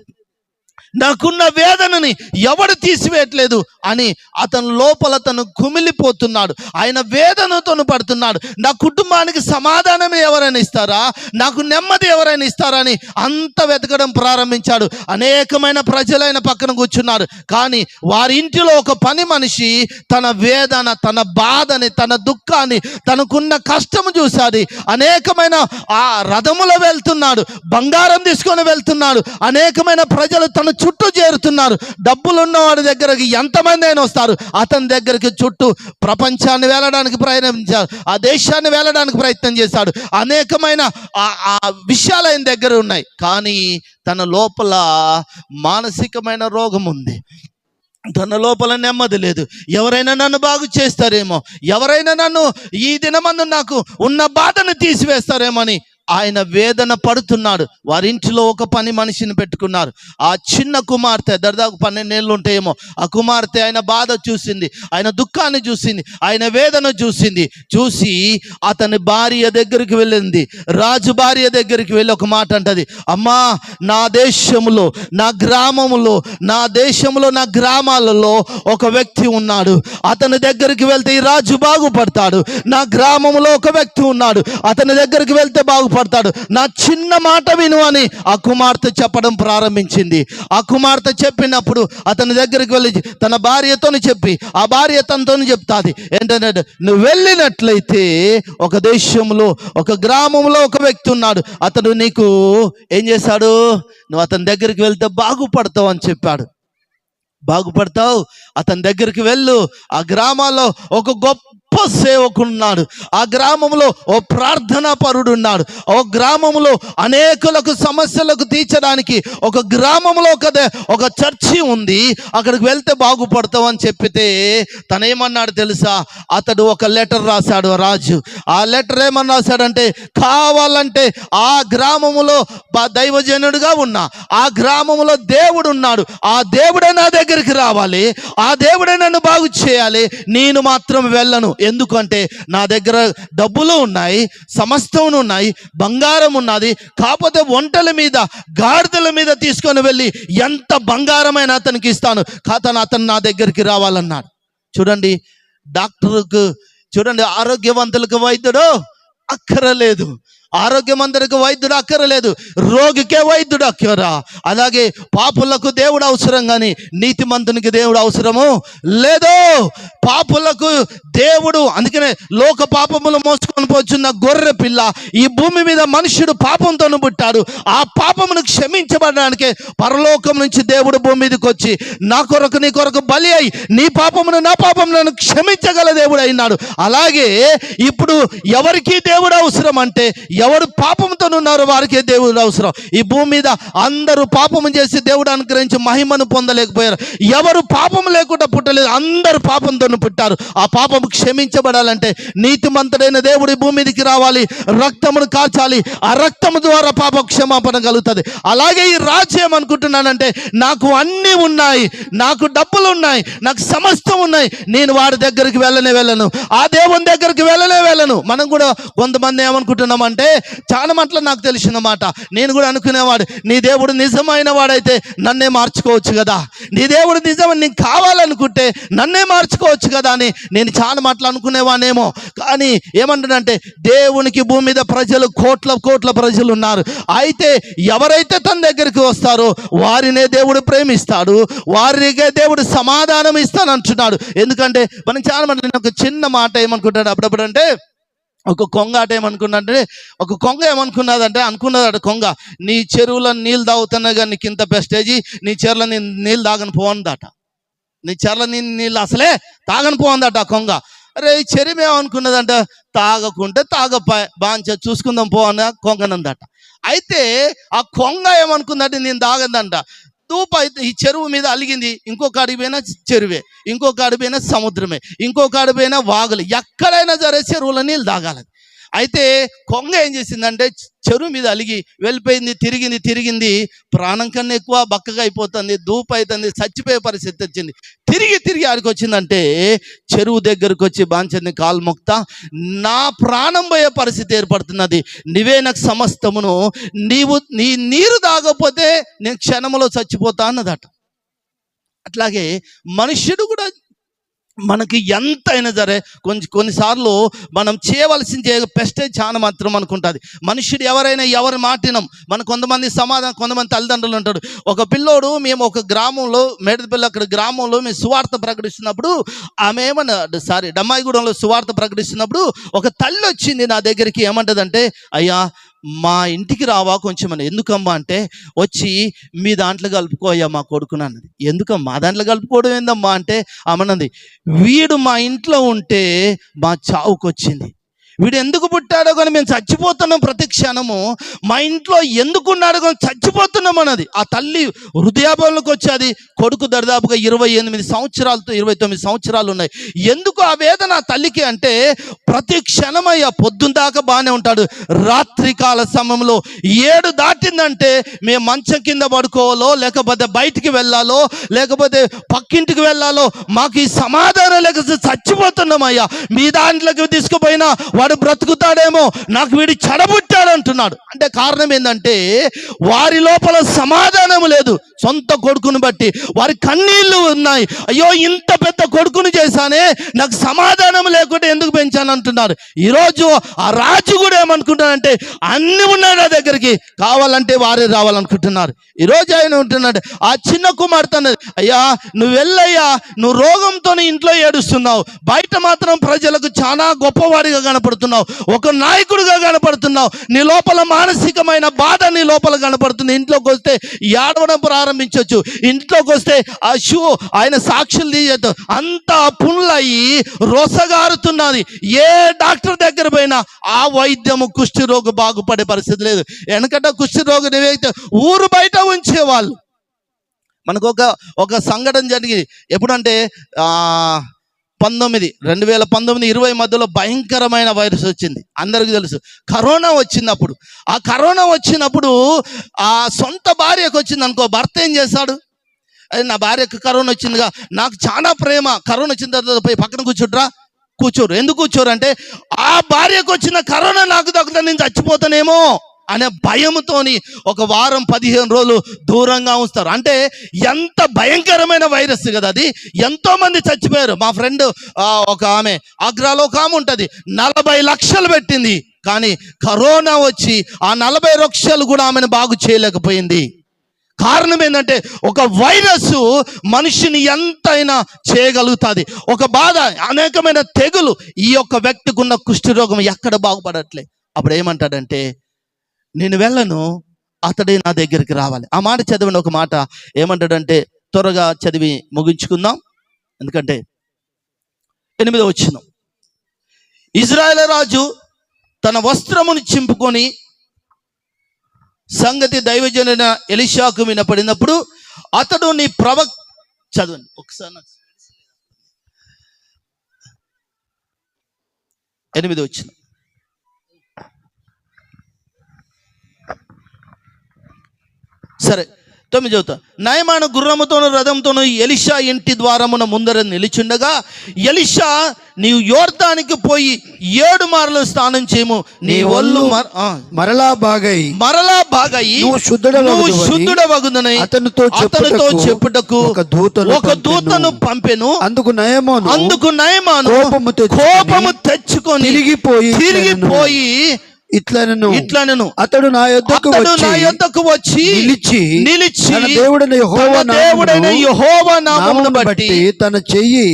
నాకున్న వేదనని ఎవడు తీసివేయట్లేదు అని అతను లోపల తను కుమిలిపోతున్నాడు. ఆయన వేదనతో పడుతున్నాడు. నా కుటుంబానికి సమాధానం ఎవరైనా ఇస్తారా, నాకు నెమ్మది ఎవరైనా ఇస్తారా అని అంత వెతకడం ప్రారంభించాడు. అనేకమైన ప్రజలైన పక్కన కూర్చున్నారు, కానీ వారి ఇంటిలో ఒక పని మనిషి తన వేదన, తన బాధని, తన దుఃఖాన్ని, తనకున్న కష్టము చూసాది. అనేకమైన ఆ రథములో వెళ్తున్నాడు, బంగారం తీసుకొని వెళ్తున్నాడు, అనేకమైన ప్రజలు తన చుట్టూ చేరుతున్నారు. డబ్బులు ఉన్నవాడి దగ్గరికి ఎంతమంది అయినా వస్తారు, అతని దగ్గరికి చుట్టూ ప్రపంచాన్ని వెళ్ళడానికి ప్రయత్నించాడు, ఆ దేశాన్ని వెళ్ళడానికి ప్రయత్నం చేశాడు. అనేకమైన ఆ విషయాలు ఆయన దగ్గర ఉన్నాయి, కానీ తన లోపల మానసికమైన రోగం ఉంది, తన లోపల నెమ్మది లేదు. ఎవరైనా నన్ను బాగు చేస్తారేమో, ఎవరైనా నన్ను ఈ దినమందు నాకు ఉన్న బాధను తీసివేస్తారేమో అని ఆయన వేదన పడుతున్నాడు. వారింటిలో ఒక పని మనిషిని పెట్టుకున్నారు. ఆ చిన్న కుమార్తె, దాదాపు 12 ఏళ్ళు ఉంటాయేమో, ఆ కుమార్తె ఆయన బాధ చూసింది, ఆయన దుఃఖాన్ని చూసింది, ఆయన వేదన చూసి అతని భార్య దగ్గరికి వెళ్ళింది. రాజు భార్య దగ్గరికి వెళ్ళి ఒక మాట అంటది, అమ్మా, నా దేశంలో, నా గ్రామంలో, నా గ్రామాలలో ఒక వ్యక్తి ఉన్నాడు, అతని దగ్గరికి వెళ్తే ఈ రాజు బాగుపడతాడు. నా గ్రామంలో ఒక వ్యక్తి ఉన్నాడు, అతని దగ్గరికి వెళ్తే బాగుపడతాడు, నా చిన్న మాట విను అని ఆ కుమార్తె చెప్పడం ప్రారంభించింది. ఆ కుమార్తె చెప్పినప్పుడు అతని దగ్గరికి వెళ్ళి తన భార్యతో చెప్పి, ఆ భార్య తనతో చెప్తాది ఏంటంటే, నువ్వు వెళ్ళినట్లయితే ఒక దేశంలో, ఒక గ్రామంలో ఒక వ్యక్తి ఉన్నాడు, అతడు నీకు ఏం చేశాడు, నువ్వు అతని దగ్గరికి వెళ్తే బాగుపడతావు అని చెప్పాడు. బాగుపడతావు, అతని దగ్గరికి వెళ్ళు. ఆ గ్రామాల్లో ఒక గొప్ప సేవకున్నాడు, ఆ గ్రామంలో ఓ ప్రార్థనా పరుడు ఉన్నాడు, ఓ గ్రామంలో అనేకులకు సమస్యలకు తీర్చడానికి ఒక గ్రామంలో ఒక చర్చి ఉంది, అక్కడికి వెళ్తే బాగుపడతావు అని చెప్పితే తనేమన్నాడు తెలుసా? అతడు ఒక లెటర్ రాశాడు రాజు. ఆ లెటర్ ఏమని రాశాడంటే, కావాలంటే ఆ గ్రామంలో దైవజనుడిగా ఉన్నా, ఆ గ్రామంలో దేవుడు ఉన్నాడు, ఆ దేవుడే నా దగ్గరికి రావాలి, ఆ దేవుడే నన్ను బాగు చేయాలి, నేను మాత్రం వెళ్ళను. ఎందుకంటే నా దగ్గర డబ్బులు ఉన్నాయి, సమస్తం ఉన్నాయి, బంగారం ఉన్నది, కాకపోతే ఒంటల మీద, గాడిదల మీద తీసుకొని వెళ్ళి ఎంత బంగారమైన అతనికి ఇస్తాను, అతను నా దగ్గరికి రావాలన్నాడు. చూడండి, డాక్టర్కు చూడండి, ఆరోగ్యవంతులకు వైద్యుడు అక్కరలేదు, ఆరోగ్యమందరికి వైద్యుడు అక్కరలేదు, రోగికే వైద్యుడు అక్కరా. అలాగే పాపులకు దేవుడు అవసరం, కానీ నీతిమంతునికి దేవుడు అవసరము లేదు. పాపులకు దేవుడు, అందుకనే లోక పాపములు మోసుకొని పోచున్న గొర్రె పిల్ల, ఈ భూమి మీద మనుషుడు పాపంతో పుట్టాడు, ఆ పాపమును క్షమించబడడానికే పరలోకం నుంచి దేవుడు భూమి మీదకి వచ్చి నా కొరకు నీ కొరకు బలి అయి నీ పాపమును నా పాపములను క్షమించగల దేవుడు అయినాడు. అలాగే ఇప్పుడు ఎవరికి దేవుడు అవసరం అంటే, ఎవరు పాపంతో ఉన్నారో వారికే దేవుడు అవసరం. ఈ భూమి మీద అందరూ పాపము చేసి దేవుడు అనుగ్రహించి మహిమను పొందలేకపోయారు. ఎవరు పాపం లేకుండా పుట్టలేదు, అందరూ పాపంతో పుట్టారు. ఆ పాపము క్షమించబడాలంటే నీతిమంతుడైన దేవుడు ఈ భూమి మీదకి రావాలి, రక్తమును కాచాలి, ఆ రక్తము ద్వారా పాప క్షమాపణ కలుగుతుంది. అలాగే ఈ రాజు ఏమనుకుంటున్నానంటే, నాకు అన్నీ ఉన్నాయి, నాకు డబ్బులు ఉన్నాయి, నాకు సమస్తం ఉన్నాయి, నేను వాడి దగ్గరికి వెళ్ళను, ఆ దేవుని దగ్గరికి వెళ్ళను. మనం కూడా కొంతమంది ఏమనుకుంటున్నామంటే, చాలా మాటలు నాకు తెలిసిన మాట, నేను కూడా అనుకునేవాడు, నీ దేవుడు నిజమైన వాడైతే నన్నే మార్చుకోవచ్చు కదా, నీ దేవుడు నిజమని నీకు కావాలనుకుంటే నన్నే మార్చుకోవచ్చు కదా అని నేను చాలా మాటలు అనుకునేవానేమో. కానీ ఏమంటాడంటే, దేవునికి భూమి మీద ప్రజలు కోట్ల ప్రజలు ఉన్నారు. అయితే ఎవరైతే తన దగ్గరికి వస్తారో వారినే దేవుడు ప్రేమిస్తాడు, వారికే దేవుడు సమాధానం ఇస్తానంటున్నాడు. ఎందుకంటే మనం చాలా మంది ఒక చిన్న మాట ఏమనుకుంటాడు అప్పుడప్పుడు అంటే, ఒక కొంగ అట ఏమనుకున్నాడంటే, ఒక కొంగ ఏమనుకున్నదంటే, అనుకున్నదట కొంగ, నీ చెరువులో నీళ్ళు తాగుతున్నా కానీ నీకు ఇంత పెస్టేజీ, నీ చెరువులో నీళ్ళు తాగని పోందట, నీ చెరువులో నీళ్ళు అసలే తాగని పోందట ఆ కొంగ. అరే ఈ చెరువు ఏమనుకున్నదంట, తాగకుంటే బాంచ చూసుకుందాం పో అన్న కొంగనందట. అయితే ఆ కొంగ ఏమనుకుందంటే నేను తాగదంట. అయితే ఈ చెరువు మీద అలిగింది. ఇంకొక అడిపోయినా చెరువే, ఇంకొక అడిపోయినా సముద్రమే, ఇంకొక అడిపోయినా వాగులు, ఎక్కడైనా సరే చెరువుల నీళ్ళు తాగాలి. అయితే కొంగ ఏం చేసిందంటే చెరువు మీద అలిగి వెళ్ళిపోయింది. తిరిగింది ప్రాణం కన్నా ఎక్కువ బక్కగా అయిపోతుంది, దూపు అవుతుంది, చచ్చిపోయే పరిస్థితి వచ్చింది. తిరిగి ఆడికి వచ్చిందంటే చెరువు దగ్గరకు వచ్చి బాంచని కాలు మొక్తా, నా ప్రాణం పోయే పరిస్థితి ఏర్పడుతున్నది, నీవే నాకు సమస్తమును, నీ నీరు తాగకపోతే నేను క్షణంలో చచ్చిపోతా అన్నదట. అట్లాగే మనుష్యుడు కూడా మనకి ఎంతైనా సరే కొన్నిసార్లు మనం చేయవలసింది పెస్టే చాలా మాత్రం అనుకుంటుంది. మనుషుడు ఎవరి మాటినం. మన కొంతమంది కొంతమంది తల్లిదండ్రులు ఉంటాడు. ఒక పిల్లోడు, మేము ఒక గ్రామంలో మేడపల్లి అక్కడ గ్రామంలో మేము సువార్త ప్రకటిస్తున్నప్పుడు, ఆమె డమ్మాయిగూడెంలో సువార్త ప్రకటిస్తున్నప్పుడు ఒక తల్లి వచ్చింది నా దగ్గరికి. ఏమంటదంటే, అయ్యా మా ఇంటికి రావా కొంచెం అని. ఎందుకమ్మా అంటే, వచ్చి మీ దాంట్లో కలుపుకోయ్యా మా కొడుకుని అన్నది. ఎందుకమ్మా మా దాంట్లో కలుపుకోవడం ఏందమ్మా అంటే, అమ్మన్నది, వీడు మా ఇంట్లో ఉంటే మా చావుకు వచ్చింది, వీడు ఎందుకు పుట్టాడో కానీ మేము చచ్చిపోతున్నాం, ప్రతి క్షణము మా ఇంట్లో ఎందుకున్నాడో కానీ చచ్చిపోతున్నాం అన్నది. ఆ తల్లి హృదయాభంలోకి వచ్చేది. కొడుకు దరిదాపుగా 29 సంవత్సరాలు ఉన్నాయి. ఎందుకు ఆ వేదన ఆ తల్లికి అంటే, ప్రతి క్షణమయ్యా పొద్దున్న దాకా బాగానే ఉంటాడు, రాత్రికాల సమయంలో 7 దాటిందంటే మేము మంచం కింద పడుకోవాలో, లేకపోతే బయటికి వెళ్ళాలో, లేకపోతే పక్కింటికి వెళ్ళాలో, మాకు ఈ సమాధానం లేక చచ్చిపోతున్నామయ్యా, మీ దాంట్లోకి తీసుకుపోయినా వాడు బ్రతుకుతాడేమో, నాకు వీడి చెడబుట్టాడు అంటున్నాడు. అంటే కారణం ఏంటంటే, వారి లోపల సమాధానం లేదు. సొంత కొడుకుని బట్టి వారి కన్నీళ్లు ఉన్నాయి. అయ్యో ఇంత పెద్ద కొడుకుని చేశానే, నాకు సమాధానం లేకుండా ఎందుకు పెంచాను అంటున్నారు. ఈరోజు ఆ రాజు కూడా ఏమనుకుంటానంటే, అన్ని ఉన్నాయి నా దగ్గరికి, కావాలంటే వారే రావాలనుకుంటున్నారు. ఈరోజు ఆయన ఉంటున్నాడు. ఆ చిన్న కుమార్తె అన్నది, అయ్యా నువ్వు వెళ్ళయ్యా, నువ్వు రోగంతో ఇంట్లో ఏడుస్తున్నావు, బయట మాత్రం ప్రజలకు చాలా గొప్పవాడిగా కనపడుతున్నావు, ఒక నాయకుడిగా కనపడుతున్నావు, నీ లోపల మానసికమైన బాధ నీ లోపల కనపడుతుంది. ఇంట్లోకి వస్తే ఏడవడం ప్రారంభించవచ్చు, ఇంట్లోకి వస్తే ఆ ఆయన సాక్షులు తీయద్దు, అంతా పుండ్లయ్యి రొసగారుతున్నది. ఏ డాక్టర్ దగ్గర పోయినా ఆ వైద్యము కుష్ఠరోగి బాగుపడే పరిస్థితి లేదు. వెనకట కుష్ఠరోగి ఏవైతే ఊరు బయట ఉంచేవాళ్ళు. మనకు ఒక సంఘటన జరిగింది. ఎప్పుడంటే 2019-20 మధ్యలో భయంకరమైన వైరస్ వచ్చింది, అందరికీ తెలుసు. కరోనా వచ్చినప్పుడు ఆ సొంత భార్యకు వచ్చింది అనుకో, భర్త ఏం చేశాడు, అది నా భార్యకు కరోనా వచ్చిందిగా, నాకు చాలా ప్రేమ, కరోనా వచ్చిన తర్వాత పోయి పక్కన కూర్చోరు. ఎందుకు కూర్చోరు అంటే, ఆ భార్యకు వచ్చిన కరోనా నాకు తగ్గుతా, నేను చచ్చిపోతానేమో అనే భయంతోని 1 వారం 15 రోజులు దూరంగా ఉంచుతారు. అంటే ఎంత భయంకరమైన వైరస్ కదా అది. ఎంతో మంది చచ్చిపోయారు. మా ఫ్రెండ్ ఒక ఆమె ఆగ్రాలో ఒక ఆమె ఉంటుంది, 40 లక్షలు పెట్టింది, కానీ కరోనా వచ్చి ఆ 40 లక్షలు కూడా ఆమెను బాగు చేయలేకపోయింది. కారణం ఏంటంటే, ఒక వైరస్ మనిషిని ఎంతైనా చేయగలుగుతుంది. ఒక బాధ, అనేకమైన తెగులు. ఈ యొక్క వ్యక్తికి ఉన్న కుష్ఠరోగం ఎక్కడ బాగుపడట్లే. అప్పుడు ఏమంటాడంటే, నేను వెళ్ళను, అతడే నా దగ్గరికి రావాలి. ఆ మాట చదివిన ఒక మాట ఏమంటాడంటే, త్వరగా చదివి ముగించుకుందాం, ఎందుకంటే 8వ వచనం, ఇజ్రాయేల్ రాజు తన వస్త్రమును చింపుకొని సంగతి దైవజనుడైన ఎలీషాకు వినపడినప్పుడు, అతడు నీ చదవండి ఒకసారి 8వ వచనం. సరే 9 చదువుతా. నయమాను గుర్రముతోను రథంతోను ఎలీషా ఇంటి ద్వారమున ముందర నిలిచుండగా, ఎలీషా నీవు యోర్దానికి పోయి 7 మార్లు స్నానం చేయము, నీ ఒళ్ళు మరలా బాగయి నువ్వు శుద్ధుడవగునని అతనితో చెప్పుటకు ఒక దూతను పంపెను. అందుకు నయమాను కోపము తెచ్చుకొని తిరిగిపోయి ఇట్లనను అతడు నా యొద్దకు వచ్చి నిలిచి దేవుడైన యెహోవా నామమును బట్టి తన చెయ్యి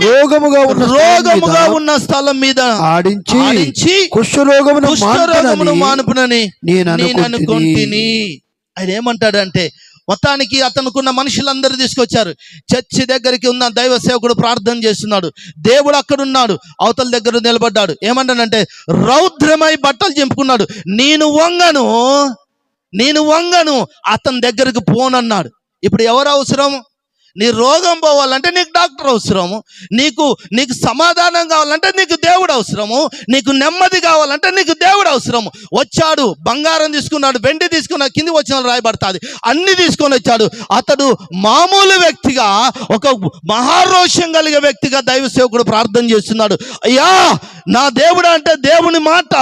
రోగముగా ఉన్న స్థలం మీద ఆడించి కుష్ఠరోగమును మానుపునని నేను అనుకుంటుని. ఆయన ఏమంటాడంటే, మొత్తానికి అతనుకున్న మనుషులందరూ తీసుకొచ్చారు. చర్చి దగ్గరికి ఉన్న దైవ సేవకుడు ప్రార్థన చేస్తున్నాడు. దేవుడు అక్కడ ఉన్నాడు, అవతల దగ్గర నిలబడ్డాడు. ఏమంటానంటే రౌద్రమై బట్టలు చింపుకున్నాడు. నేను వంగను అతని దగ్గరికి పోనన్నాడు. ఇప్పుడు ఎవరు అవసరం? నీ రోగం పోవాలంటే నీకు డాక్టర్ అవసరము, నీకు సమాధానం కావాలంటే నీకు దేవుడు అవసరము, నీకు నెమ్మది కావాలంటే నీకు దేవుడు అవసరము. వచ్చాడు, బంగారం తీసుకున్నాడు, వెండి తీసుకున్నాడు, కింది వచ్చిన రాయబడుతుంది, అన్ని తీసుకొని వచ్చాడు. అతడు మామూలు వ్యక్తిగా, ఒక మహారోషం కలిగే వ్యక్తిగా దైవ సేవకుడు ప్రార్థన చేస్తున్నాడు. అయ్యా నా దేవుడు అంటే దేవుని మాట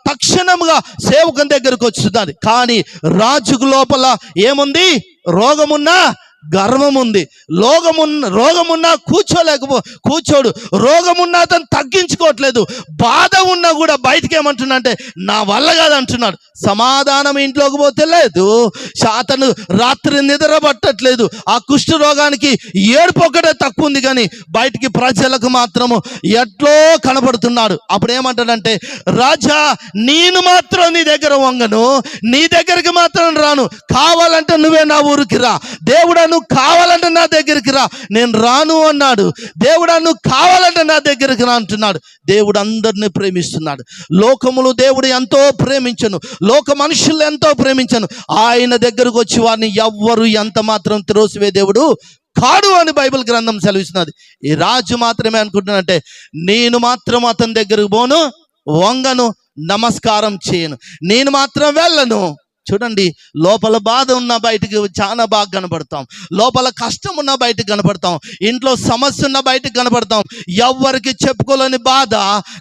తక్షణముగా సేవకుని దగ్గరకు వస్తున్నది. కానీ రాజుకు లోపల ఏముంది? రోగమున్నా గర్వం ఉంది. రోగమున్నా కూర్చోడు. రోగమున్నా అతను తగ్గించుకోవట్లేదు. బాధ ఉన్నా కూడా బయటికి ఏమంటున్నా అంటే నా వల్ల కాదు అంటున్నాడు. సమాధానం ఇంట్లోకి పోతే లేదు. అతను రాత్రి నిద్ర పట్టట్లేదు. ఆ కుష్ఠ రోగానికి ఏడుపు ఒకటే తక్కువ ఉంది, కానీ బయటికి ప్రజలకు మాత్రము ఎట్లో కనబడుతున్నాడు. అప్పుడు ఏమంటాడంటే, రాజా నేను మాత్రం నీ దగ్గర వంగను, నీ దగ్గరికి మాత్రం రాను, కావాలంటే నువ్వే నా ఊరికి రా. దేవుడా నువ్వు కావాలంటే నా దగ్గరికి రా, నేను రాను అన్నాడు. దేవుడా నువ్వు కావాలంటే నా దగ్గరికి రా అంటున్నాడు. దేవుడు అందరిని ప్రేమిస్తున్నాడు. లోకములు దేవుడు ఎంతో ప్రేమించను, లోక మనుషులు ఎంతో ప్రేమించను. ఆయన దగ్గరకు వచ్చి వారిని ఎవ్వరు ఎంత మాత్రం త్రోసివే దేవుడు కాడు అని బైబిల్ గ్రంథం సెలవిస్తున్నది. ఈ రాజు మాత్రమే అనుకుంటున్నానంటే, నేను మాత్రం అతని దగ్గరకు పోను, వంగను, నమస్కారం చేయను, నేను మాత్రం వెళ్ళను. చూడండి, లోపల బాధ ఉన్న బయటికి చాలా బాగా కనపడతాం, లోపల కష్టం ఉన్న బయటకు కనపడతాం, ఇంట్లో సమస్య ఉన్న బయటకు కనపడతాం. ఎవ్వరికి చెప్పుకోలేని బాధ,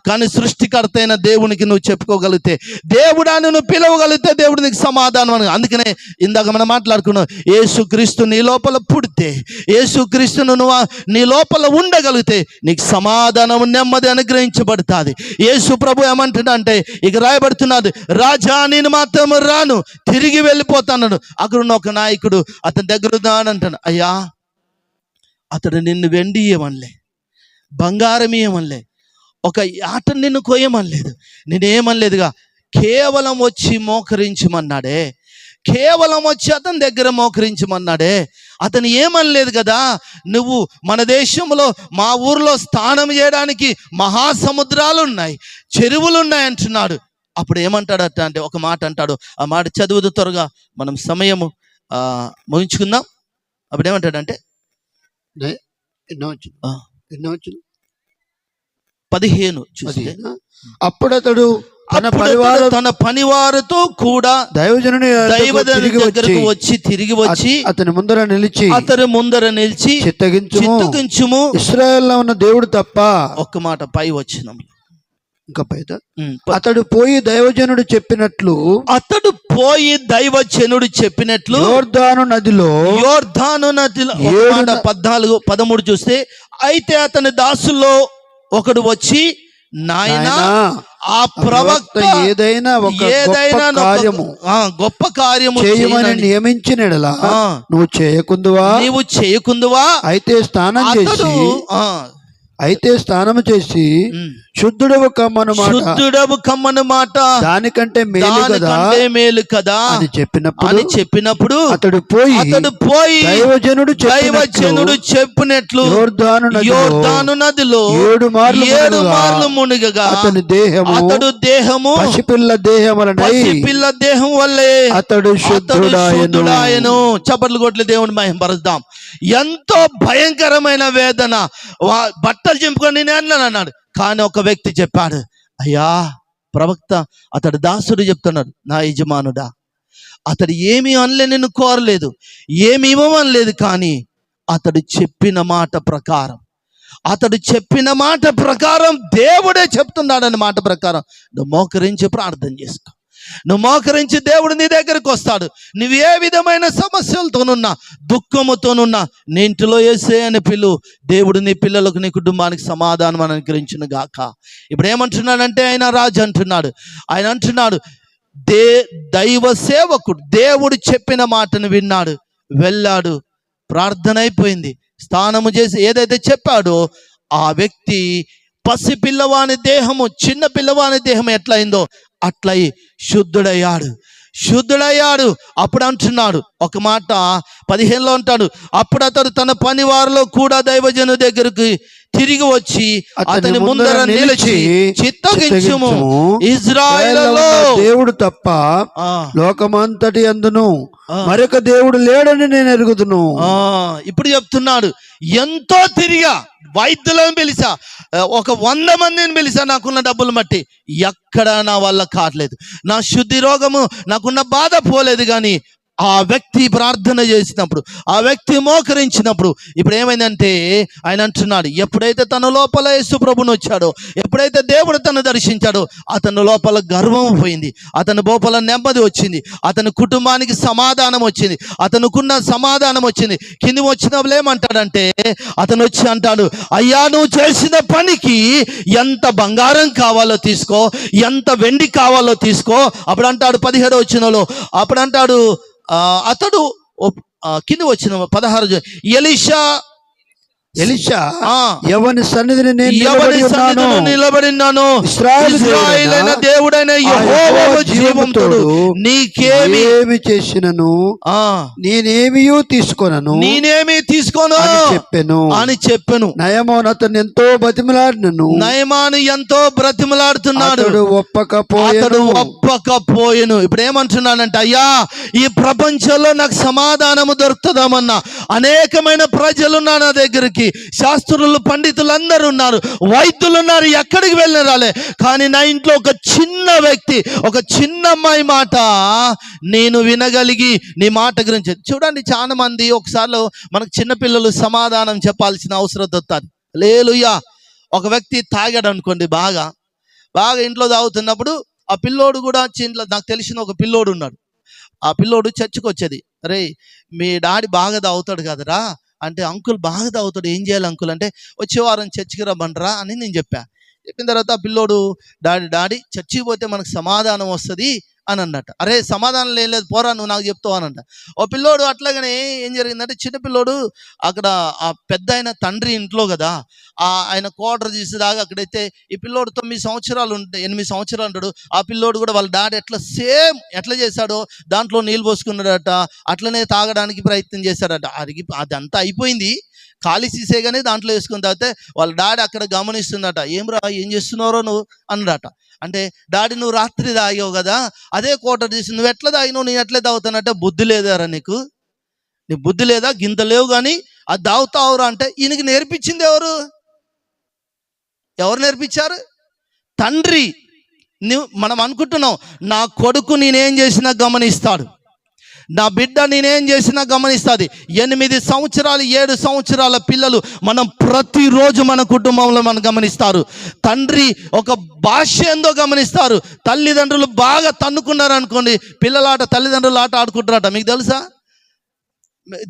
కానీ సృష్టికర్త అయిన దేవునికి నువ్వు చెప్పుకోగలిగితే, దేవుడాన్ని నువ్వు పిలవగలిగితే దేవుడు నీకు సమాధానం అని. అందుకనే ఇందాక మనం మాట్లాడుకున్నాం, యేసుక్రీస్తు నీ లోపల పుడితే, యేసుక్రీస్తును నువ్వు నీ లోపల ఉండగలిగితే నీకు సమాధానం, నెమ్మది అనుగ్రహించబడుతుంది. యేసు ప్రభు ఏమంటున్నా అంటే, ఇక రాయబడుతున్నది, రాజా నేను మాత్రం రాను, తిరిగి వెళ్ళిపోతాను. అక్కడ ఉన్న ఒక నాయకుడు అతని దగ్గర అంటాను, అయ్యా అతడు నిన్ను వెండి ఇవ్వమనిలే, బంగారం ఇవ్వమనిలే, ఒక ఆట నిన్ను కొయ్యమనలేదు, నేనేమనలేదుగా, కేవలం వచ్చి మోకరించమన్నాడే, కేవలం వచ్చి అతని దగ్గర మోకరించమన్నాడే. అతను ఏమనలేదు కదా, నువ్వు మన దేశంలో మా ఊర్లో స్నానం చేయడానికి మహాసముద్రాలు ఉన్నాయి, చెరువులు ఉన్నాయి అంటున్నాడు. అప్పుడు ఏమంటాడట అంటే, ఒక మాట అంటాడు, ఆ మాట చదువుదు త్వరగా, మనం సమయము ముగించుకుందాం. అప్పుడు ఏమంటాడంటే 15 చూస్తే, అప్పుడు అతడు తన పనివారితో కూడా దైవజనుని దగ్గరకు తిరిగి వచ్చి అతని ముందర నిలిచి చిత్తగించుము, ఇశ్రాయేలులో ఉన్న దేవుడు తప్ప. ఒక్క మాట పై వచ్చిన ఇంకా పైత, అతడు పోయి దైవజనుడు చెప్పినట్లు యోర్దాను నదిలో 14, 13 చూస్తే, అయితే అతని దాసుల్లో ఒకడు వచ్చి, నాయనా ఆ ప్రవక్త ఏదైనా గొప్ప కార్యము చేయమని నియమించినడలా నువ్వు చేయకుందువా, అయితే స్నానం చేసి శుద్ధుడవు కమ్మను మాట దానికంటే మేలు కదా అని చెప్పినప్పుడు అతడు పోయి దైవజనుడు చెప్పినట్లు యోర్దాను నదిలో 7 మార్లు మునిగగా అతడు దేహము పసిపిల్ల దేహం వల్లే అతడు శుద్ధుడాయను. చప్పట్లు కొట్ల దేవుని మహిమ పరుద్దాం. ఎంతో భయంకరమైన వేదన, బట్టలు చింపుకొని నేను అన్నాడు. కానీ ఒక వ్యక్తి చెప్పాడు, అయ్యా ప్రవక్త, అతడు దాసుడు చెప్తున్నాడు, నా యజమానుడా, అతడు ఏమీ అనలే, నిన్ను కోరలేదు, ఏమి ఇవ్వమనలేదు, కానీ అతడు చెప్పిన మాట ప్రకారం దేవుడే చెప్తున్నాడని మాట ప్రకారం నువ్వు మోకరించి ప్రార్థన చేసుకో. నువ్వు మోకరించి దేవుడు నీ దగ్గరికి వస్తాడు. నువ్వు ఏ విధమైన సమస్యలతోనున్నా, దుఃఖముతోనున్నా, నీ ఇంటిలో యేసే అని పిలువు. దేవుడు నీ పిల్లలకు, నీ కుటుంబానికి సమాధానం అనుగ్రహించును గాక. ఇప్పుడు ఏమంటున్నాడంటే, ఆయన రాజు అంటున్నాడు, ఆయన అంటున్నాడు, దైవ సేవకుడు దేవుడు చెప్పిన మాటను విన్నాడు, వెళ్ళాడు, ప్రార్థన అయిపోయింది, స్నానము చేసి ఏదైతే చెప్పాడో ఆ వ్యక్తి పసి పిల్లవాని దేహము, చిన్న పిల్లవాని దేహం ఎట్లయిందో అట్లయి శుద్ధుడయ్యాడు. శుద్ధుడయ్యాడు. అప్పుడు అంటున్నాడు ఒక మాట 15లో అంటాడు, అప్పుడు అతడు తన పని వారిలో కూడా దైవజను దగ్గరికి తిరిగి వచ్చి అతని ముందర నిలిచి చిత్తగించుము, ఇజ్రాయేలులో దేవుడు తప్ప లోకమంతటి అందును మరొక దేవుడు లేడని నేను ఎరుగుదును. ఇప్పుడు చెప్తున్నాడు, ఎంతో తిరిగా వైద్యులను పిలిచా, ఒక 100 మందిని పిలిచా, నాకున్న డబ్బులు బట్టి ఎక్కడ నా వల్ల కావట్లేదు, నా శుద్ధి రోగము నాకున్న బాధ పోలేదు. కానీ ఆ వ్యక్తి ప్రార్థన చేసినప్పుడు, ఆ వ్యక్తి మోకరించినప్పుడు ఇప్పుడు ఏమైందంటే ఆయన అంటున్నాడు, ఎప్పుడైతే తన లోపల యేసు ప్రభుని వచ్చాడో, ఎప్పుడైతే దేవుడు తను దర్శించాడో, అతని లోపల గర్వం పోయింది, అతని లోపల నెమ్మది వచ్చింది, అతని కుటుంబానికి సమాధానం వచ్చింది, అతనుకున్న సమాధానం వచ్చింది. కింది వచ్చినప్పుడు ఏమంటాడంటే, అతను వచ్చి అంటాడు, అయ్యా నువ్వు చేసిన పనికి ఎంత బంగారం కావాలో తీసుకో, ఎంత వెండి కావాలో తీసుకో. అప్పుడు అంటాడు 17వ వచనంలో, అప్పుడు అంటాడు అతడు కింది వచ్చిన 16 ఎలీషా ఎవని సన్నిధిని నేను నిలబడినాను, ఇశ్రాయేలైన దేవుడైన యెహోవా జీవంతోడు నీకేమి చేసినను నేనేమీ తీసుకోనను అని చెప్పెను. నయమాను అతను ఎంతో బతిమలాడినను, నయమాను ఎంతో బ్రతిమలాడుతున్నాడు, ఒప్పకపోయెను. ఇప్పుడు ఏమంటున్నానంటే, అయ్యా ఈ ప్రపంచంలో నాకు సమాధానము దొరుకుతుందామన్నా అనేకమైన ప్రజలు నా దగ్గరికి, శాస్త్రులు పండితులు అందరూ ఉన్నారు, వైద్యులు ఉన్నారు, ఎక్కడికి వెళ్ళిన రాలే. కానీ నా ఇంట్లో ఒక చిన్న వ్యక్తి, ఒక చిన్న అమ్మాయి మాట నేను వినగలిగి నీ మాట గురించి. చూడండి, చాలా మంది ఒకసారి మనకు చిన్నపిల్లలు సమాధానం చెప్పాల్సిన అవసరం వస్తుంది. హల్లెలూయా. ఒక వ్యక్తి తాగాడు అనుకోండి, బాగా ఇంట్లో తాగుతున్నప్పుడు ఆ పిల్లోడు కూడా ఇంట్లో, నాకు తెలిసిన ఒక పిల్లోడు ఉన్నాడు, ఆ పిల్లోడు చర్చికి వచ్చేది, అరే మీ డాడీ బాగా తాగుతాడు కదరా అంటే, అంకుల్ బాగా తాగుతాడు, ఏం చేయాలి అంకుల్ అంటే, వచ్చే వారం చర్చికి రమ్మంటారా అని నేను చెప్పిన తర్వాత ఆ పిల్లోడు డాడీ చర్చికి పోతే మనకు సమాధానం వస్తుంది అని అన్నట్టు. అరే సమాధానం లేదు, పోరా నువ్వు నాకు చెప్తావు అని అంట. ఓ పిల్లోడు అట్లాగనే ఏం జరిగిందంటే, చిన్నపిల్లోడు అక్కడ ఆ పెద్ద ఆయన తండ్రి ఇంట్లో కదా, ఆయన క్వార్టర్ తీసేదాకా అక్కడైతే ఈ పిల్లోడు 9 సంవత్సరాలు 8 సంవత్సరాలు ఉంటాడు. ఆ పిల్లోడు కూడా వాళ్ళ డాడీ ఎట్లా చేశాడో దాంట్లో నీళ్ళు పోసుకున్నాడట, అట్లనే తాగడానికి ప్రయత్నం చేశాడట. అదంతా అయిపోయింది, ఖాళీ సీసేగానే దాంట్లో వేసుకున్న తర్వాత వాళ్ళ డాడీ అక్కడ గమనిస్తుందట, ఏం చేస్తున్నారో నువ్వు అన్నడట. అంటే డాడీ నువ్వు రాత్రి తాగావు కదా, అదే క్వార్టర్ తీసి నువ్వు ఎట్లా తాగినావు, నేను ఎట్లా తాగుతానంటే, బుద్ధి లేదారా నీకు, నీ బుద్ధి లేదా, గింత లేవు కానీ అది తాగుతావురా అంటే, ఈయనకి నేర్పించింది ఎవరు నేర్పించారు? తండ్రి. మనం అనుకుంటున్నాం నా కొడుకు నేనేం చేసినా గమనిస్తాడు, నా బిడ్డ నేనేం చేసినా గమనిస్తుంది. 8 సంవత్సరాలు 7 సంవత్సరాల పిల్లలు మనం ప్రతిరోజు మన కుటుంబంలో మనం గమనిస్తారు. తండ్రి ఒక భాష ఏందో గమనిస్తారు. తల్లిదండ్రులు బాగా తన్నుకున్నారు అనుకోండి, పిల్లలాట తల్లిదండ్రులు ఆట ఆడుకుంటారట. మీకు తెలుసా?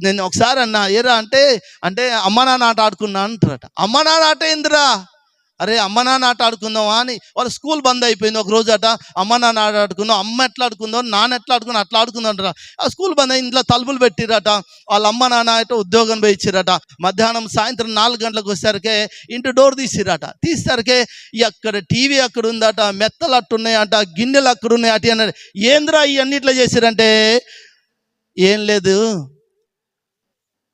నేను ఒకసారి అన్నా, ఏరా అంటే అమ్మ నాన్న ఆట ఆడుకున్నా అంటారట. అమ్మ నాన్న ఆట ఏందిరా, అరే అమ్మ నాన్న ఆట ఆడుకుందామా అని. వాళ్ళ స్కూల్ బంద్ అయిపోయింది ఒక రోజు అట, అమ్మ నాన్న ఆట ఆడుకుందాం, అమ్మ ఎట్లా ఆడుకుందో నాన్న ఎట్లా ఆడుకుందో అట్లా ఆడుకుందంటారా. ఆ స్కూల్ బంద్ అయ్యి ఇంట్లో తలుపులు పెట్టిరట. వాళ్ళ అమ్మ నాన్న అయితే ఉద్యోగం పోయి ఇచ్చిరట. మధ్యాహ్నం సాయంత్రం 4 గంటలకు వచ్చేసరికి ఇంటి డోర్ తీసిరట. తీసేసరికి అక్కడ టీవీ అక్కడ ఉందట, మెత్తలు అట్టున్నాయట, గిన్నెలు అక్కడ ఉన్నాయి అటు అన్నాడు. ఏంద్రా ఇవన్నీ ఇట్లా చేసిరంటే, ఏం లేదు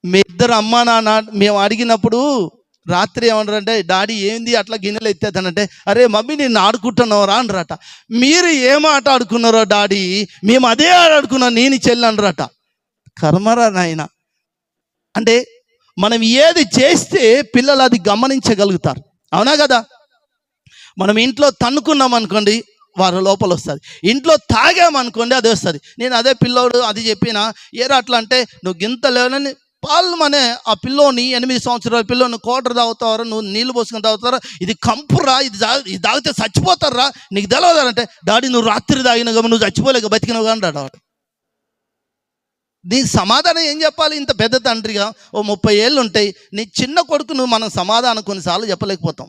మీ ఇద్దరు అమ్మ నాన్న మేము అడిగినప్పుడు రాత్రి ఏమంటారంటే, డాడీ ఏంది అట్లా గిన్నెలు ఎత్తేతానంటే, అరే మమ్మీ నేను ఆడుకుంటున్నావురా అనరట. మీరు ఏం ఆట ఆడుకున్నారో డాడీ, మేము అదే ఆట ఆడుకున్నాం నేను చెల్లి అనరట. కర్మరా నాయన. అంటే మనం ఏది చేస్తే పిల్లలు అది గమనించగలుగుతారు, అవునా కదా? మనం ఇంట్లో తన్నుకున్నాం అనుకోండి, వారి లోపల వస్తుంది. ఇంట్లో తాగామనుకోండి, అది వస్తుంది. నేను అదే పిల్లోడు అది చెప్పినా, ఏరా అట్లా అంటే, నువ్వు గింత లేవనని పాల్మనే ఆ పిల్లోని 8 సంవత్సరాల పిల్లోని క్వార్టర్ తాగుతావరా, నువ్వు నీళ్ళు పోసుకొని తాగుతారా, ఇది కంపురా, ఇది తాగితే చచ్చిపోతారా, నీకు తెలియదంటే, డాడీ నువ్వు రాత్రి తాగిన గమ నువ్వు చచ్చిపోలేక బతికినవు కానీ రాడు. దీని సమాధానం ఏం చెప్పాలి? ఇంత పెద్ద తండ్రిగా ఓ 30 ఏళ్ళు ఉంటాయి, నీ చిన్న కొడుకు నువ్వు మనం సమాధానం కొన్నిసార్లు చెప్పలేకపోతాం.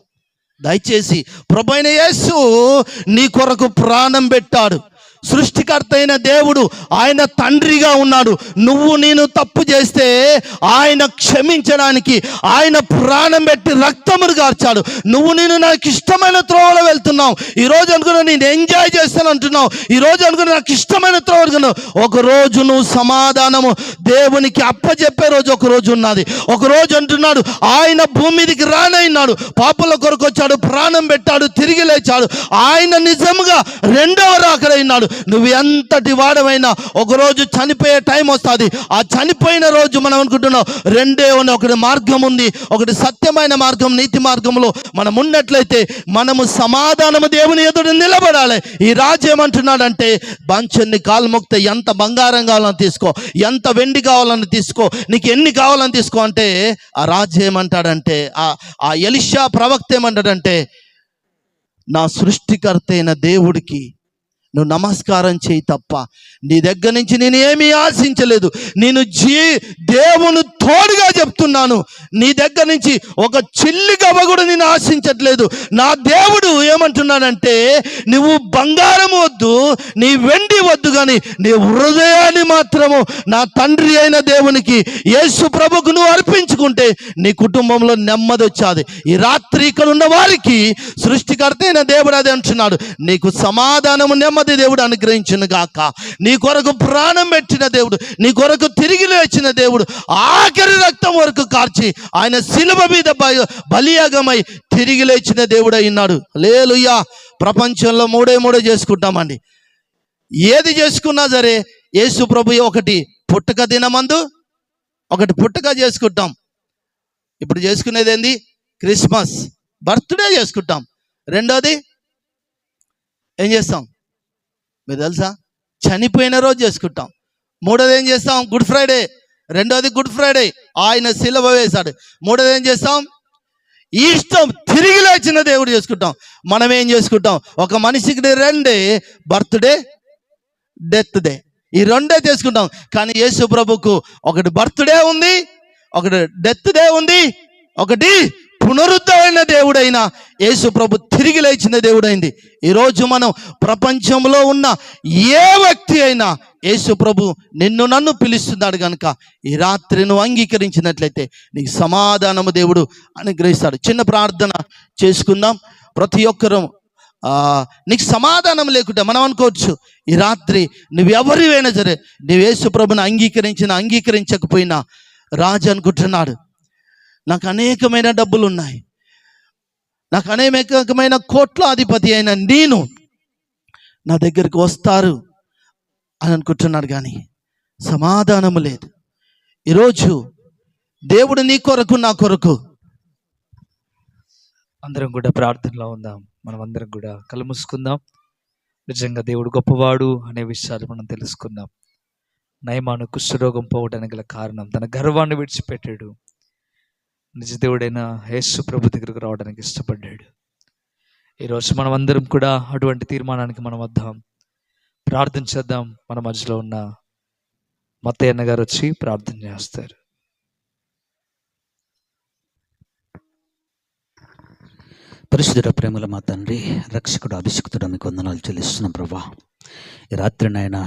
దయచేసి ప్రభువైన యేసు నీ కొరకు ప్రాణం పెట్టాడు, సృష్టికర్త అయిన దేవుడు ఆయన తండ్రిగా ఉన్నాడు. నువ్వు నేను తప్పు చేస్తే ఆయన క్షమించడానికి ఆయన ప్రాణం పెట్టి రక్తమును గార్చాడు. నువ్వు నేను నాకు ఇష్టమైన త్రోవలో వెళ్తున్నావు, ఈరోజు అనుకున్నా నేను ఎంజాయ్ చేస్తాను అంటున్నావు, ఈరోజు అనుకున్నా నాకు ఇష్టమైన త్రోవ అనుకున్నావు. ఒకరోజు నువ్వు సమాధానము దేవునికి అప్పచెప్పే రోజు ఒక రోజు ఉన్నది. ఒక రోజు అంటున్నాడు ఆయన భూమి మీదకి రానైనాడు, పాపుల కొరకు వచ్చాడు, ప్రాణం పెట్టాడు, తిరిగి లేచాడు. ఆయన నిజంగా రెండవ రాకడైనాడు. నువ్వు ఎంతటి వాడమైనా ఒకరోజు చనిపోయే టైం వస్తుంది. ఆ చనిపోయిన రోజు మనం అనుకుంటున్నాం రెండే ఉన్న ఒకటి మార్గం ఉంది, ఒకటి సత్యమైన మార్గం, నీతి మార్గంలో మనం ఉన్నట్లయితే మనము సమాధానము దేవుని ఎదుట నిలబడాలి. ఈ రాజు ఏమంటున్నాడంటే బంచన్ని కాలు మొక్కితే ఎంత బంగారం కావాలని తీసుకో, ఎంత వెండి కావాలని తీసుకో, నీకు ఎన్ని కావాలని తీసుకో అంటే ఆ రాజు ఏమంటాడంటే, ఆ ఎలీషా ప్రవక్త ఏమంటాడంటే, నా సృష్టికర్త అయిన దేవుడికి నువ్వు నమస్కారం చేయి తప్ప నీ దగ్గర నుంచి నేను ఏమీ ఆశించలేదు. నేను దేవుని తోడుగా చెప్తున్నాను, నీ దగ్గర నుంచి ఒక చిల్లి గవ్వ కూడా నేను ఆశించట్లేదు. నా దేవుడు ఏమంటున్నాడంటే, నువ్వు బంగారం వద్దు, నీ వెండి వద్దు, కానీ నీ హృదయాన్ని మాత్రము నా తండ్రి అయిన దేవునికి యేసు ప్రభుకు నువ్వు అర్పించుకుంటే నీ కుటుంబంలో నెమ్మది వచ్చాది. ఈ రాత్రి ఇక్కడ ఉన్న వారికి సృష్టికర్త అయిన దేవుడు అదే అంటున్నాడు, నీకు సమాధానము నెమ్మది దేవుడు అనుగ్రహించును గాక. నీ కొరకు ప్రాణం పెట్టిన దేవుడు, నీ కొరకు తిరిగి లేచిన దేవుడు, ఆఖరి రక్తం వరకు కార్చి ఆయన శిలువ మీద బలియాగమై తిరిగి లేచిన దేవుడు అయినాడు. హల్లెలూయా. ప్రపంచంలో మూడే చేసుకుంటామండి. ఏది చేసుకున్నా సరే యేసు ప్రభు ఒకటి పుట్టక దినమందు ఒకటి పుట్టక చేసుకుంటాం. ఇప్పుడు చేసుకునేది ఏంది? క్రిస్మస్, బర్త్డే చేసుకుంటాం. రెండోది ఏం చేస్తాం మీరు తెలుసా? చనిపోయిన రోజు చేసుకుంటాం. మూడోది ఏం చేస్తాం? Good Friday. రెండోది గుడ్ ఫ్రైడే, ఆయన సిలువ వేశాడు. మూడోది ఏం చేస్తాం? ఈస్టర్, తిరిగి లేచిన దేవుడు చేసుకుంటాం. మనం ఏం చేసుకుంటాం? ఒక మనిషికి రెండే, బర్త్డే, డెత్ డే, ఈ రెండే చేసుకుంటాం. కానీ యేసు ప్రభుకు ఒకటి బర్త్డే ఉంది, ఒకటి డెత్ డే ఉంది, ఒకటి పునరుద్ధరణ దేవుడైన యేసు ప్రభు తిరిగి లేచిన దేవుడైంది. ఈరోజు మనం ప్రపంచంలో ఉన్న ఏ వ్యక్తి అయినా యేసు ప్రభు నిన్ను నన్ను పిలుస్తున్నాడు కనుక ఈ రాత్రి నువ్వు అంగీకరించినట్లయితే నీకు సమాధానము దేవుడు అనుగ్రహిస్తాడు. చిన్న ప్రార్థన చేసుకుందాం. ప్రతి ఒక్కరూ నీకు సమాధానం లేకుంటే మనం అనుకోవచ్చు, ఈ రాత్రి నువ్వెవరివైనా సరే నువ్వు యేసు ప్రభుని అంగీకరించకపోయినా రాజు అనుకుంటున్నాడు, నాకు అనేకమైన డబ్బులు ఉన్నాయి, నాకు అనేకమైన కోట్ల అధిపతి అయిన నేను నా దగ్గరికి వస్తారు అని అనుకుంటున్నాడు, కానీ సమాధానము లేదు. ఈరోజు దేవుడు నీ కొరకు నా కొరకు అందరం కూడా ప్రార్థనలో ఉందాం. మనం అందరం కూడా కళ్ళు మూసుకుందాం. నిజంగా దేవుడు గొప్పవాడు అనే విషయాలు మనం తెలుసుకుందాం. నయమాను కుష్ఠరోగం పోవడానికి గల కారణం తన గర్వాన్ని విడిచిపెట్టాడు. నిజ దేవుడైన యేసు ప్రభు దగ్గరకు రావడానికి ఇష్టపడ్డాడు. ఈరోజు మనం అందరం కూడా అటువంటి తీర్మానానికి మనం వద్దాం, ప్రార్థన చేద్దాం. మన మధ్యలో ఉన్న మత్తయ్య అన్న గారు వచ్చి ప్రార్థన చేస్తారు. పరిశుద్ధ ప్రేమల మా తండ్రి, రక్షకుడు, అభిషిక్తుడు, మీకు వందనాలు చెల్లిస్తున్నాం ప్రభా. ఈ రాత్రి నాయన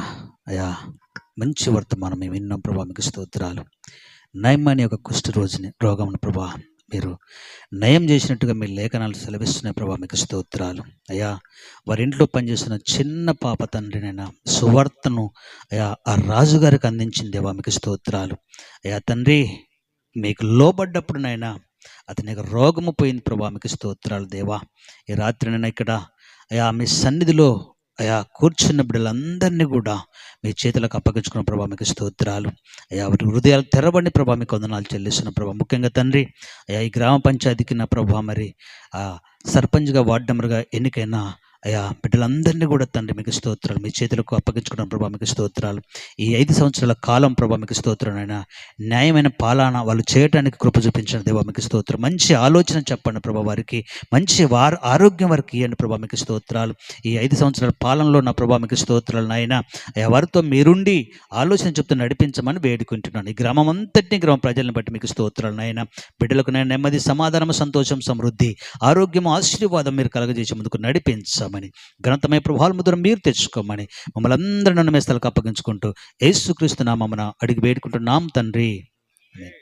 అయా మంచి వర్తమానం మేము విన్నాం ప్రభా, మీకు స్తోత్రాలు. నయమని ఒక కుష్ఠ రోగమును ప్రభా మీరు నయం చేసినట్టుగా మీ లేఖనాలు సెలవిస్తున్నాయి ప్రభా, మీకు స్తోత్రాలు. అయ్యా వారి ఇంట్లో పనిచేస్తున్న చిన్న పాప తండ్రినైనా సువార్తను అయా ఆ రాజుగారికి అందించిందేవా, మీకు స్తోత్రాలు. అయ్యా తండ్రి, మీకు లోబడ్డప్పుడునైనా అతనికి రోగము పోయింది ప్రభా, మీకు స్తోత్రాలు దేవా. ఈ రాత్రినైనా ఇక్కడ అయా మీ సన్నిధిలో అయా కూర్చున్న బిడ్డలందరినీ కూడా మీ చేతులకు అప్పగించుకున్న ప్రభా, మీకు స్తోత్రాలు. అయా వారి హృదయాలు తెరబడి ప్రభా, మీకు వందనాలు చెల్లిస్తున్న ప్రభా. ముఖ్యంగా తండ్రి అయా ఈ గ్రామ పంచాయతీకి నా ప్రభా మరి సర్పంచ్గా వార్డు మెంబర్గా ఎన్నికైనా అయా బిడ్డలందరినీ కూడా తండ్రి మీకు స్తోత్రాలు, మీ చేతులకు అప్పగించుకున్నాం ప్రభా, మీకు స్తోత్రాలు. ఈ 5 సంవత్సరాల కాలం ప్రభా, మీకు స్తోత్రం. అయినా న్యాయమైన పాలన వాళ్ళు చేయడానికి కృప చూపించిన దేవా, మీకు స్తోత్రం. మంచి ఆలోచన చెప్పండి ప్రభా, వారికి మంచి ఆరోగ్యం వారికి ఇవ్వండి ప్రభా, మీకు స్తోత్రాలు. ఈ 5 సంవత్సరాల పాలనలో నా ప్రభా, మీకు స్తోత్రాలు. నాయన అయా వారితో మీరుండి ఆలోచన చెప్తూ నడిపించమని వేడుకుంటున్నాను. ఈ గ్రామం అంతటినీ గ్రామ ప్రజలను బట్టి మీకు స్తోత్రాలు. నాయన బిడ్డలకు నేను నెమ్మది, సమాధానం, సంతోషం, సమృద్ధి, ఆరోగ్యం, ఆశీర్వాదం మీరు కలగజేసే ముందుకు నడిపించమని నడిపించమని, ఘనతమై ప్రభావాల ముద్ర మీరు తెచ్చుకోమని మమ్మల్ని అందరూ నన్ను మేస్తలకు అప్పగించుకుంటూ యేసుక్రీస్తు నామమున అడిగి వేడుకుంటున్నాం తండ్రి. ఆమేన్.